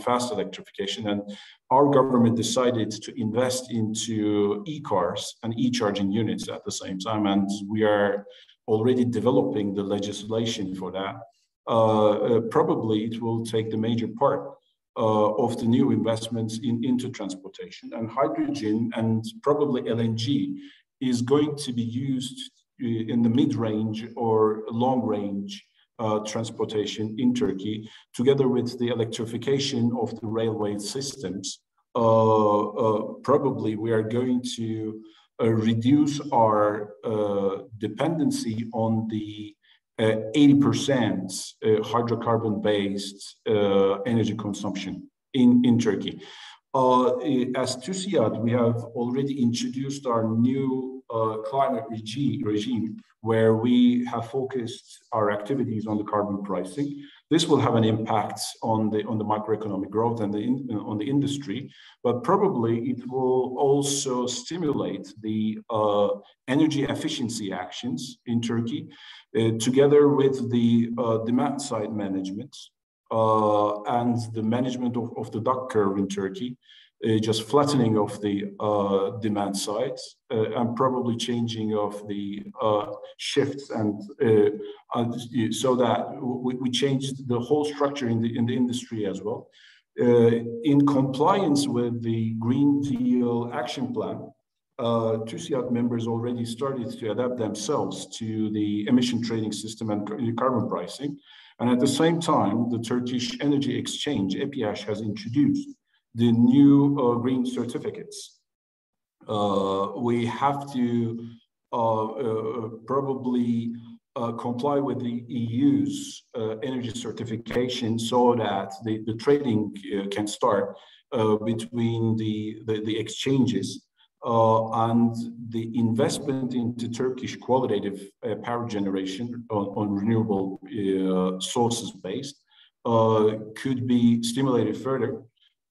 fast electrification. And our government decided to invest into e-cars and e-charging units at the same time. And we are already developing the legislation for that. Probably it will take the major part of the new investments into transportation, and hydrogen and probably LNG is going to be used in the mid-range or long-range transportation in Turkey, together with the electrification of the railway systems. Probably we are going to reduce our dependency on the 80% hydrocarbon-based energy consumption in Turkey. As TÜSİAD, we have already introduced our new climate regime, where we have focused our activities on the carbon pricing. This will have an impact on the macroeconomic growth and on the industry, but probably it will also stimulate the energy efficiency actions in Turkey, together with the demand side management and the management of the duck curve in Turkey, just flattening of the demand sides and probably changing of the shifts, and so that we changed the whole structure in the industry as well. In compliance with the Green Deal Action Plan, TÜSİAD members already started to adapt themselves to the emission trading system and carbon pricing. And at the same time, the Turkish Energy Exchange, EPH, has introduced the new green certificates. We have to probably comply with the EU's energy certification so that the trading can start between the exchanges. And the investment into Turkish qualitative power generation on renewable sources based could be stimulated further,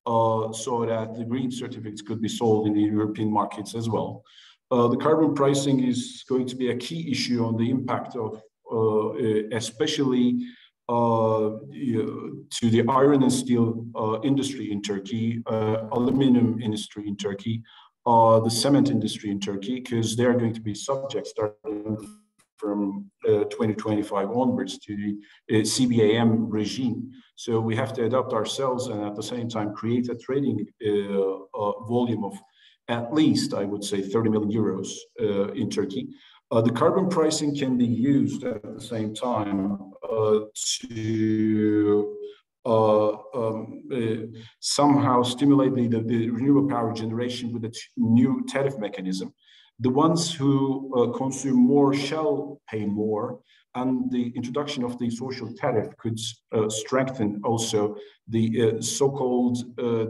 so that the green certificates could be sold in the European markets as well. The carbon pricing is going to be a key issue on the impact of, especially to the iron and steel industry in Turkey, aluminum industry in Turkey, the cement industry in Turkey, because they are going to be subject starting from 2025 onwards to the CBAM regime. So we have to adapt ourselves and at the same time create a trading volume of at least, I would say, 30 million euros in Turkey. The carbon pricing can be used at the same time to somehow stimulate the renewable power generation with a new tariff mechanism. The ones who consume more shall pay more, and the introduction of the social tariff could strengthen also the so-called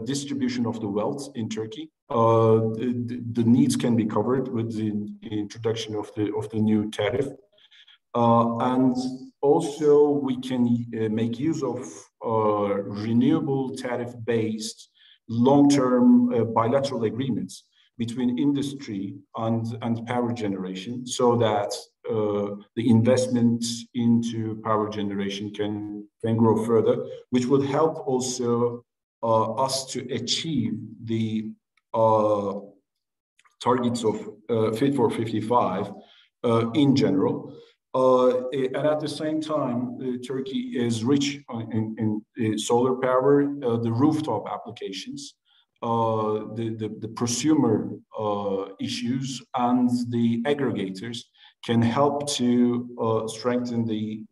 distribution of the wealth in Turkey. The needs can be covered with the introduction of the new tariff, and also we can make use of renewable tariff-based long-term bilateral agreements between industry and power generation, so that the investments into power generation can grow further, which would help also us to achieve the targets of Fit for 55 in general. And at the same time, Turkey is rich in solar power, the rooftop applications, the prosumer issues, and the aggregators can help to strengthen the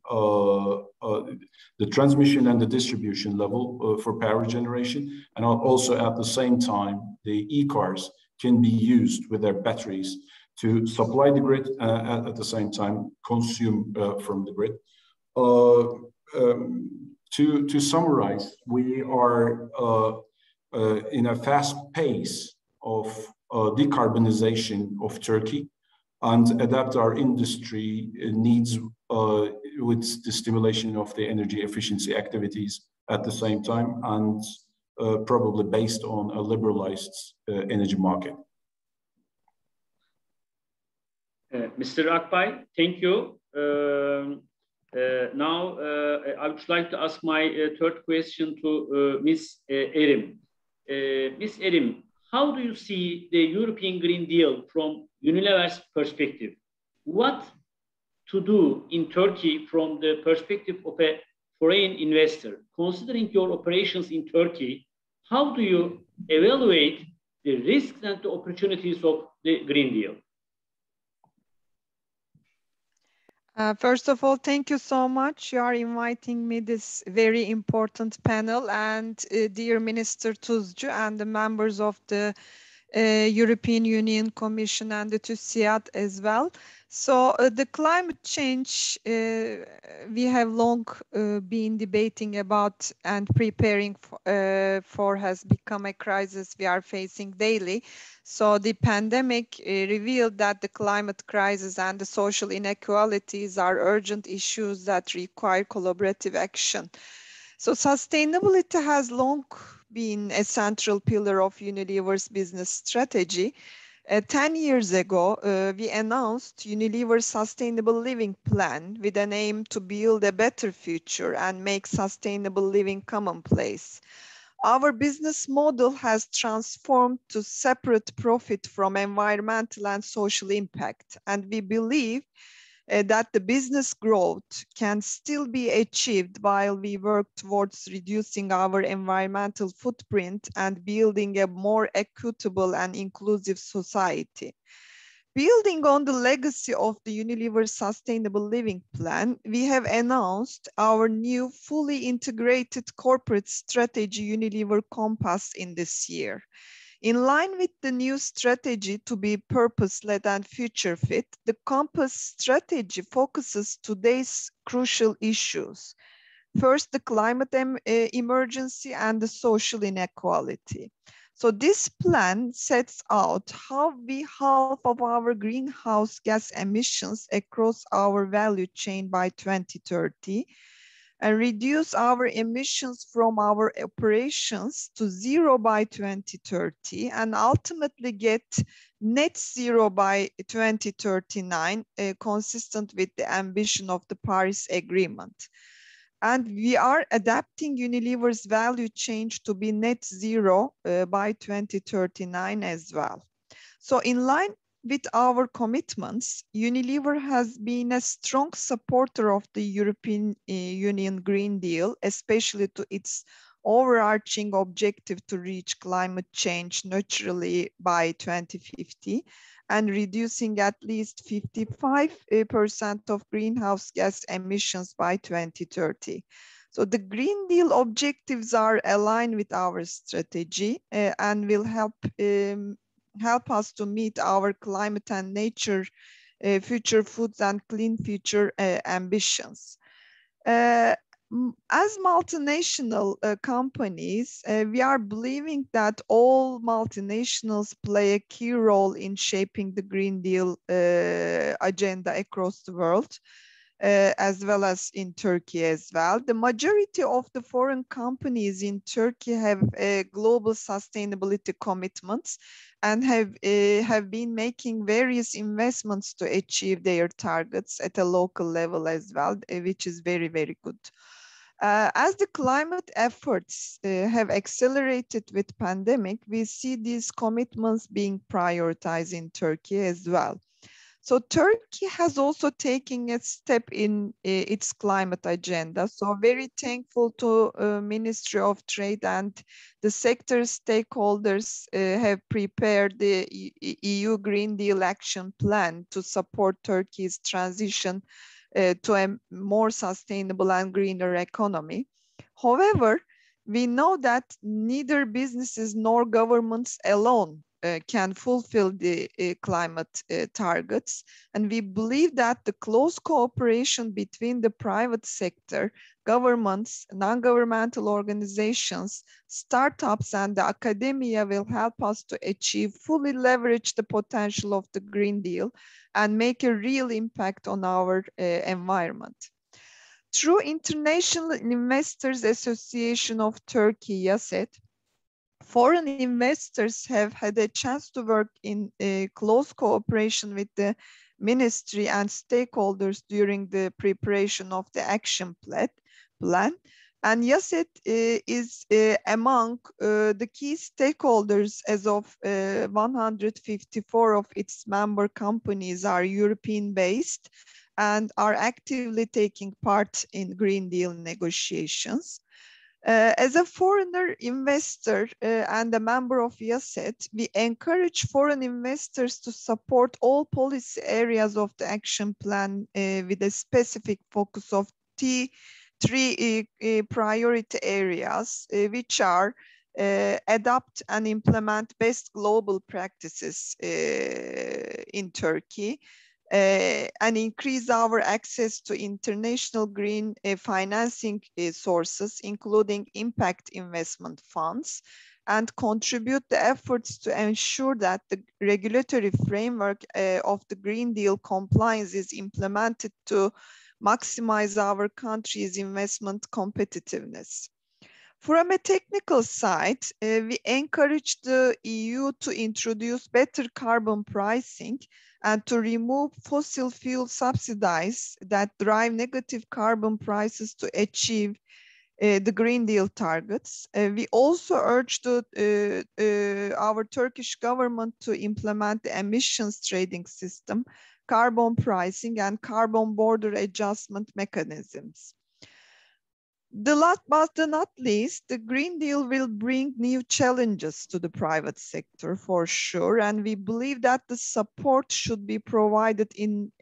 transmission and the distribution level for power generation. And also at the same time, the e-cars can be used with their batteries to supply the grid, at the same time consume from the grid. To summarize, we are in a fast pace of decarbonization of Turkey, and adapt our industry needs with the stimulation of the energy efficiency activities at the same time, and probably based on a liberalized energy market. Mr. Akbay, thank you. Now, I would like to ask my third question to Ms. Erim. Ms. Erim, how do you see the European Green Deal from Unilever's perspective? What to do in Turkey from the perspective of a foreign investor? Considering your operations in Turkey, how do you evaluate the risks and the opportunities of the Green Deal? First of all, thank you so much. You are inviting me this very important panel, and dear Minister Tuzcu and the members of the European Union Commission and the TÜSİAD as well. So the climate change we have long been debating about and preparing for has become a crisis we are facing daily. So the pandemic revealed that the climate crisis and the social inequalities are urgent issues that require collaborative action. So sustainability has long been a central pillar of Unilever's business strategy. 10 years ago, we announced Unilever's Sustainable Living Plan with an aim to build a better future and make sustainable living commonplace. Our business model has transformed to separate profit from environmental and social impact, and we believe that the business growth can still be achieved while we work towards reducing our environmental footprint and building a more equitable and inclusive society. Building on the legacy of the Unilever Sustainable Living Plan, we have announced our new fully integrated corporate strategy, Unilever Compass, in this year. In line with the new strategy to be purpose-led and future-fit, the Compass strategy focuses today's crucial issues. First, the climate emergency and the social inequality. So this plan sets out how we halve of our greenhouse gas emissions across our value chain by 2030 and reduce our emissions from our operations to zero by 2030 and ultimately get net zero by 2039, consistent with the ambition of the Paris Agreement. And we are adapting Unilever's value chain to be net zero by 2039 as well. So in line with our commitments, Unilever has been a strong supporter of the European Union Green Deal, especially to its overarching objective to reach climate change neutrally by 2050 and reducing at least 55% of greenhouse gas emissions by 2030. So the Green Deal objectives are aligned with our strategy and will help us to meet our climate and nature, future foods and clean future ambitions. As multinational companies, we are believing that all multinationals play a key role in shaping the Green Deal agenda across the world, as well as in Turkey as well. The majority of the foreign companies in Turkey have global sustainability commitments and have been making various investments to achieve their targets at a local level as well, which is very, very good. As the climate efforts have accelerated with pandemic, we see these commitments being prioritized in Turkey as well. So Turkey has also taken a step in its climate agenda. So very thankful to Ministry of Trade and the sector stakeholders have prepared the EU Green Deal Action Plan to support Turkey's transition to a more sustainable and greener economy. However, we know that neither businesses nor governments alone can fulfill the climate targets. And we believe that the close cooperation between the private sector, governments, non-governmental organizations, startups, and the academia will help us to achieve, fully leverage the potential of the Green Deal and make a real impact on our environment. Through International Investors Association of Turkey, YASET, foreign investors have had a chance to work in close cooperation with the ministry and stakeholders during the preparation of the action plan. And YASET is among the key stakeholders as of 154 of its member companies are European-based and are actively taking part in Green Deal negotiations. As a foreigner investor and a member of YASET, we encourage foreign investors to support all policy areas of the action plan with a specific focus of three priority areas, which are adopt and implement best global practices in Turkey, and increase our access to international green financing sources, including impact investment funds, and contribute the efforts to ensure that the regulatory framework of the Green Deal compliance is implemented to maximize our country's investment competitiveness. From a technical side, we encourage the EU to introduce better carbon pricing and to remove fossil fuel subsidies that drive negative carbon prices to achieve the Green Deal targets. We also urge our Turkish government to implement the emissions trading system, carbon pricing, and carbon border adjustment mechanisms. The last but not least, the Green Deal will bring new challenges to the private sector for sure, and we believe that the support should be provided in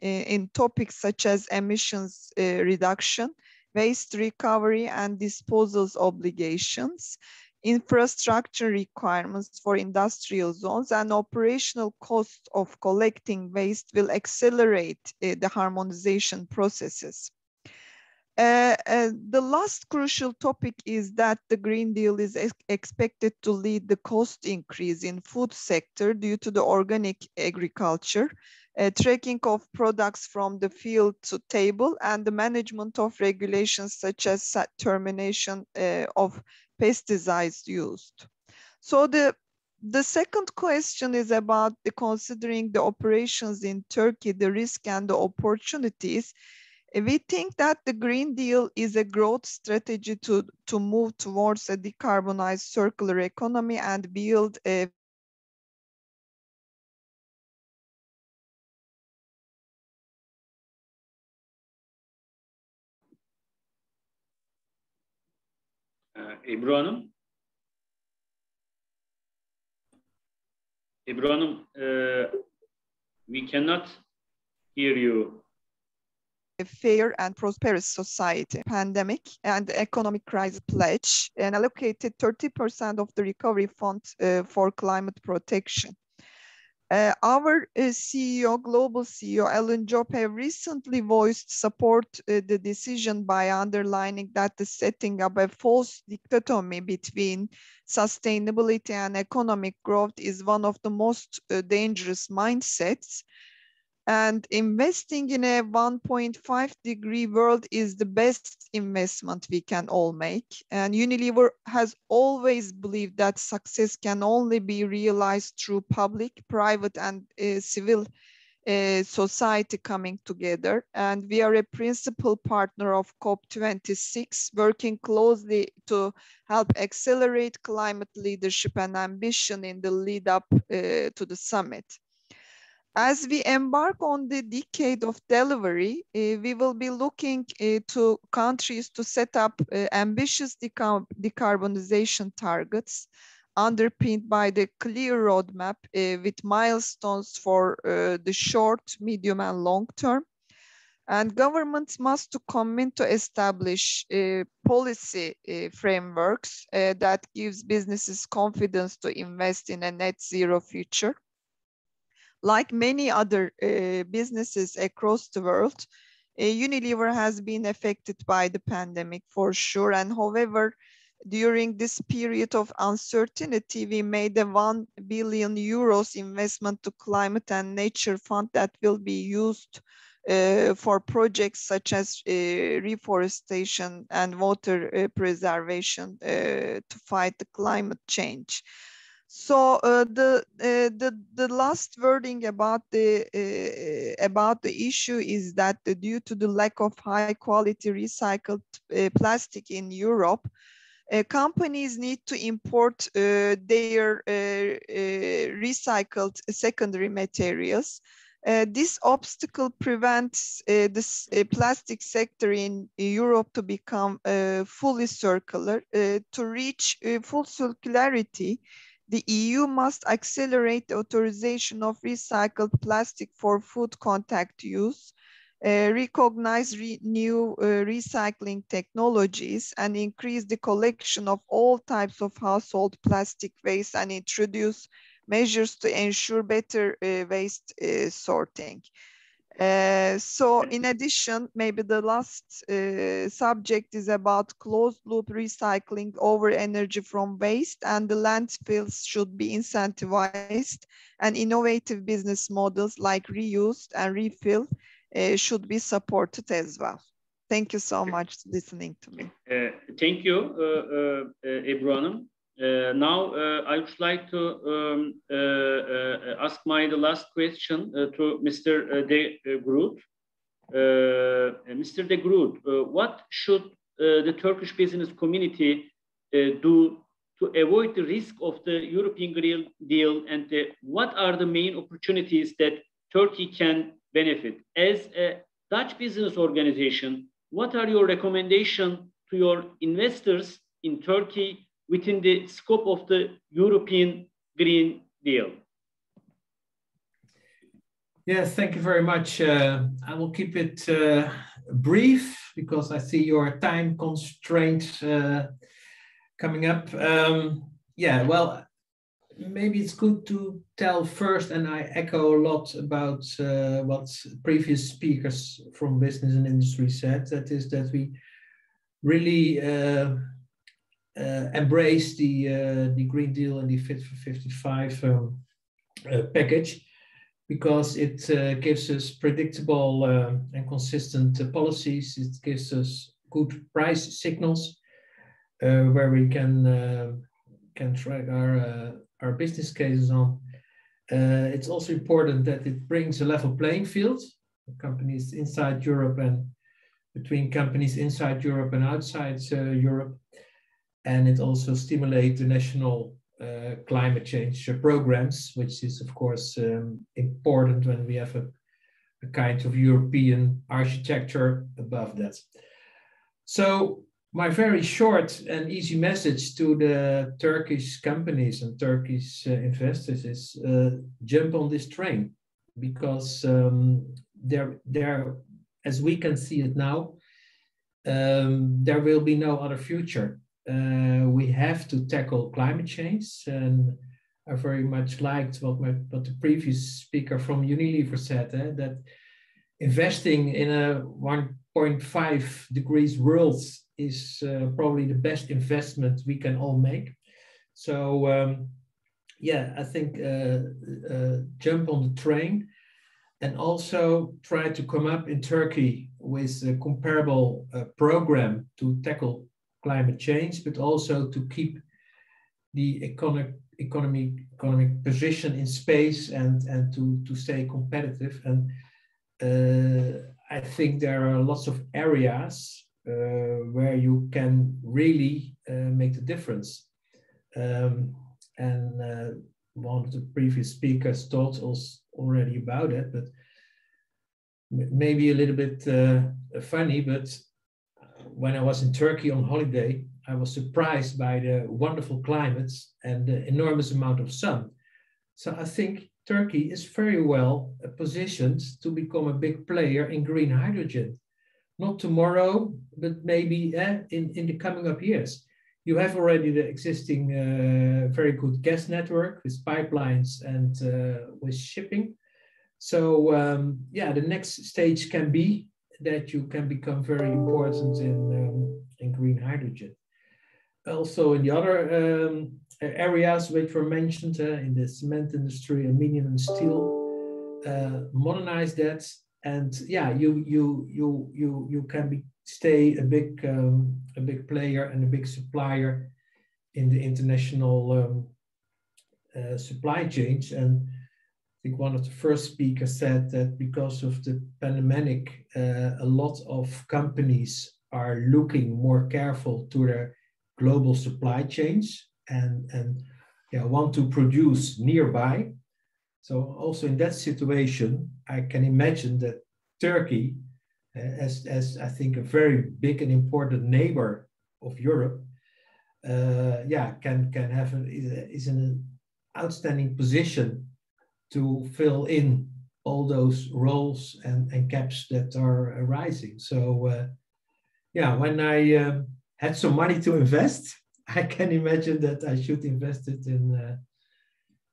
topics such as emissions reduction, waste recovery and disposals obligations, infrastructure requirements for industrial zones, and operational cost of collecting waste will accelerate the harmonization processes. The last crucial topic is that the Green Deal is expected to lead the cost increase in food sector due to the organic agriculture, tracking of products from the field to table, and the management of regulations such as termination of pesticides used. So the second question is about considering the operations in Turkey, the risk and the opportunities. We think that the Green Deal is a growth strategy to move towards a decarbonized circular economy and build a Ebru Hanım. Ebru Hanım, we cannot hear you. A fair and prosperous society. Pandemic and economic crisis pledge and allocated 30% of the recovery fund for climate protection. Our CEO, global CEO, Ellen Job, have recently voiced support the decision by underlining that the setting up a false dichotomy between sustainability and economic growth is one of the most dangerous mindsets. And investing in a 1.5-degree world is the best investment we can all make. And Unilever has always believed that success can only be realized through public, private, and civil society coming together. And we are a principal partner of COP26, working closely to help accelerate climate leadership and ambition in the lead up to the summit. As we embark on the decade of delivery, we will be looking to countries to set up ambitious decarbonization targets underpinned by the clear roadmap with milestones for the short, medium, and long term. And governments must commit to establish policy frameworks that gives businesses confidence to invest in a net zero future. Like many other businesses across the world, Unilever has been affected by the pandemic for sure. And however, during this period of uncertainty, we made a 1 billion euros investment to climate and nature fund that will be used for projects such as reforestation and water preservation to fight the climate change. So the last last wording about the issue is that due to the lack of high quality recycled plastic in Europe, companies need to import their recycled secondary materials. This obstacle prevents this plastic sector in Europe to become fully circular. To reach full circularity, the EU must accelerate the authorization of recycled plastic for food contact use, recognize new recycling technologies, and increase the collection of all types of household plastic waste, and introduce measures to ensure better waste sorting. So in addition, maybe the last subject is about closed loop recycling over energy from waste, and the landfills should be incentivized, and innovative business models like reused and refill should be supported as well. Thank you so much for listening to me. Thank you, Ebru Hanım. Now, I would like to ask the last question to Mr. De Groot. Mr. De Groot, what should the Turkish business community do to avoid the risk of the European Green Deal, and what are the main opportunities that Turkey can benefit? As a Dutch business organization, what are your recommendations to your investors in Turkey within the scope of the European Green Deal? Yes, thank you very much. I will keep it brief because I see your time constraint coming up. Yeah, well, maybe it's good to tell first, and I echo a lot about what previous speakers from business and industry said, that is that we really embrace the Green Deal and the Fit for 55 package, because it gives us predictable and consistent policies. It gives us good price signals where we can track our business cases on. It's also important that it brings a level playing field for companies inside Europe and between companies inside Europe and outside Europe. And it also stimulates the national climate change programs, which is of course important when we have a kind of European architecture above that. So my very short and easy message to the Turkish companies and Turkish investors is jump on this train, because there, as we can see it now, there will be no other future. We have to tackle climate change, and I very much liked what the previous speaker from Unilever said, that investing in a 1.5 degrees world is probably the best investment we can all make. So yeah, I think jump on the train, and also try to come up in Turkey with a comparable program to tackle climate change, but also to keep the economic position in space and to stay competitive. And I think there are lots of areas where you can really make the difference. And one of the previous speakers talked us already about it, but maybe a little bit funny, but when I was in Turkey on holiday, I was surprised by the wonderful climates and the enormous amount of sun. So I think Turkey is very well positioned to become a big player in green hydrogen. Not tomorrow, but maybe in the coming up years. You have already the existing very good gas network with pipelines and with shipping. So yeah, the next stage can be that you can become very important in green hydrogen. Also in the other areas which were mentioned in the cement industry, aluminum and steel, modernize that, and yeah, you can stay a big player and a big supplier in the international supply chains. And think one of the first speakers said that because of the pandemic, a lot of companies are looking more careful to their global supply chains and want to produce nearby. So also in that situation, I can imagine that Turkey, as I think a very big and important neighbor of Europe, is in an outstanding position to fill in all those roles and gaps that are arising. So when I had some money to invest, I can imagine that I should invest it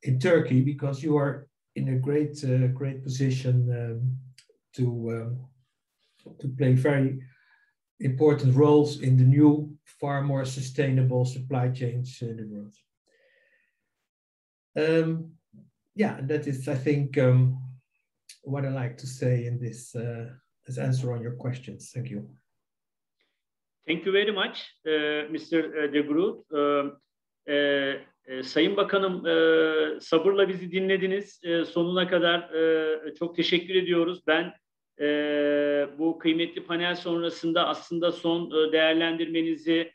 in Turkey, because you are in a great position to play very important roles in the new, far more sustainable supply chains in the world. And that is, I think, what I like to say in this as answer on your questions. Thank you. Thank you very much, Mr. De Groot. Sayın Bakanım, sabırla bizi dinlediniz. Sonuna kadar çok teşekkür ediyoruz. Ben bu kıymetli panel sonrasında aslında son değerlendirmenizi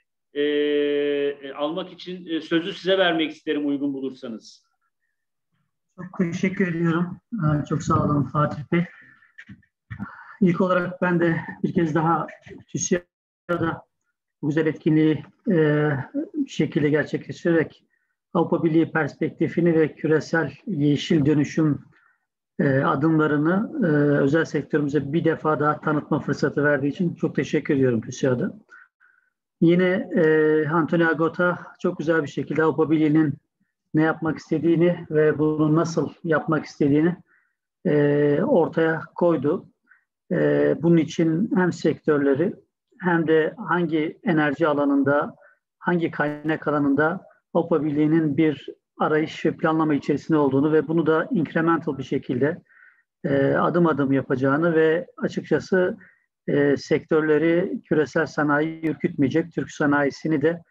almak için sözü size vermek isterim, uygun bulursanız. Çok teşekkür ediyorum. Çok sağ olun Fatih Bey. İlk olarak ben de bir kez daha TÜSİAD'a bu güzel etkinliği bir şekilde gerçekleştirerek Avrupa Birliği perspektifini ve küresel yeşil dönüşüm adımlarını özel sektörümüze bir defa daha tanıtma fırsatı verdiği için çok teşekkür ediyorum TÜSİAD'a. Yine Antonio Gota çok güzel bir şekilde Avrupa Birliği'nin ne yapmak istediğini ve bunu nasıl yapmak istediğini ortaya koydu. Bunun için hem sektörleri hem de hangi enerji alanında, hangi kaynak alanında Avrupa Birliği'nin bir arayış ve planlama içerisinde olduğunu ve bunu da incremental bir şekilde adım adım yapacağını ve açıkçası sektörleri küresel sanayi ürkütmeyecek, Türk sanayisini de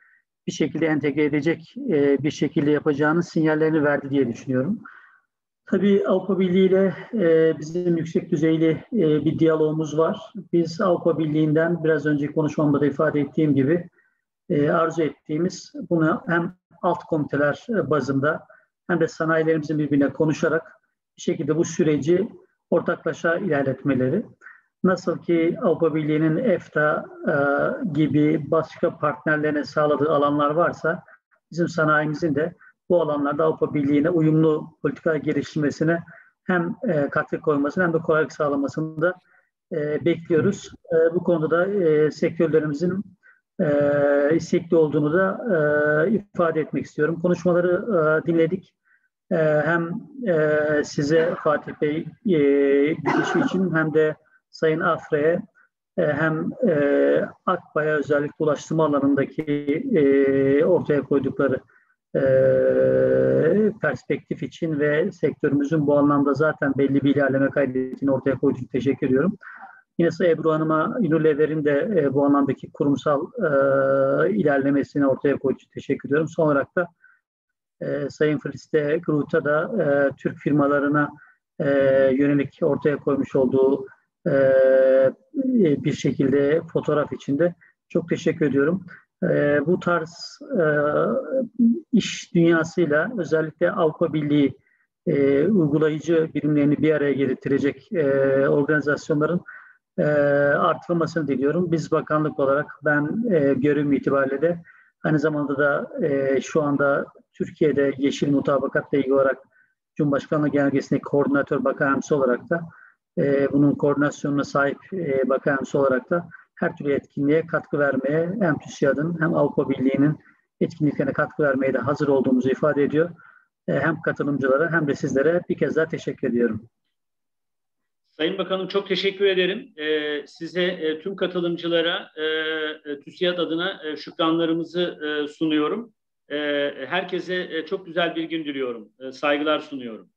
bir şekilde entegre edecek bir şekilde yapacağının sinyallerini verdi diye düşünüyorum. Tabii Avrupa Birliği ile bizim yüksek düzeyli bir diyalogumuz var. Biz Avrupa Birliği'nden biraz önce konuşmamda da ifade ettiğim gibi arzu ettiğimiz bunu hem alt komiteler bazında hem de sanayilerimizin birbirine konuşarak bir şekilde bu süreci ortaklaşa ilerletmeleri. Nasıl ki Avrupa Birliği'nin EFTA gibi başka partnerlerine sağladığı alanlar varsa bizim sanayimizin de bu alanlarda Avrupa Birliği'ne uyumlu politika geliştirmesine hem katkı koymasını hem de kolaylık sağlamasını da bekliyoruz. Bu konuda da sektörlerimizin istekli olduğunu da ifade etmek istiyorum. Konuşmaları dinledik. Hem size Fatih Bey girişi için hem de Sayın Afre'ye hem Akbay'a özellikle ulaştırma alanındaki ortaya koydukları perspektif için ve sektörümüzün bu anlamda zaten belli bir ilerleme kaydettiğini ortaya koyduğu için teşekkür ediyorum. Yine Sayın Ebru Hanım'a, Unilever'in de bu anlamdaki kurumsal ilerlemesini ortaya koyduğu için teşekkür ediyorum. Son olarak da Sayın Fritz de Groot'a da Türk firmalarına yönelik ortaya koymuş olduğu bir şekilde fotoğraf içinde çok teşekkür ediyorum. Bu tarz iş dünyasıyla özellikle Avrupa Birliği uygulayıcı birimlerini bir araya getirecek organizasyonların artırılmasını diliyorum. Biz bakanlık olarak ben görevim itibariyle de aynı zamanda da şu anda Türkiye'de Yeşil Mutabakatla ilgili olarak Cumhurbaşkanlığı Genelgesi'ndeki koordinatör bakan yardımcısı olarak da bunun koordinasyonuna sahip bakan yardımcısı olarak da her türlü etkinliğe katkı vermeye hem TÜSİAD'ın hem Avrupa Birliği'nin etkinliklerine katkı vermeye de hazır olduğumuzu ifade ediyor. Hem katılımcılara hem de sizlere bir kez daha teşekkür ediyorum. Sayın Bakanım çok teşekkür ederim. Size tüm katılımcılara TÜSİAD adına şükranlarımızı sunuyorum. Herkese çok güzel bir gün diliyorum. Saygılar sunuyorum.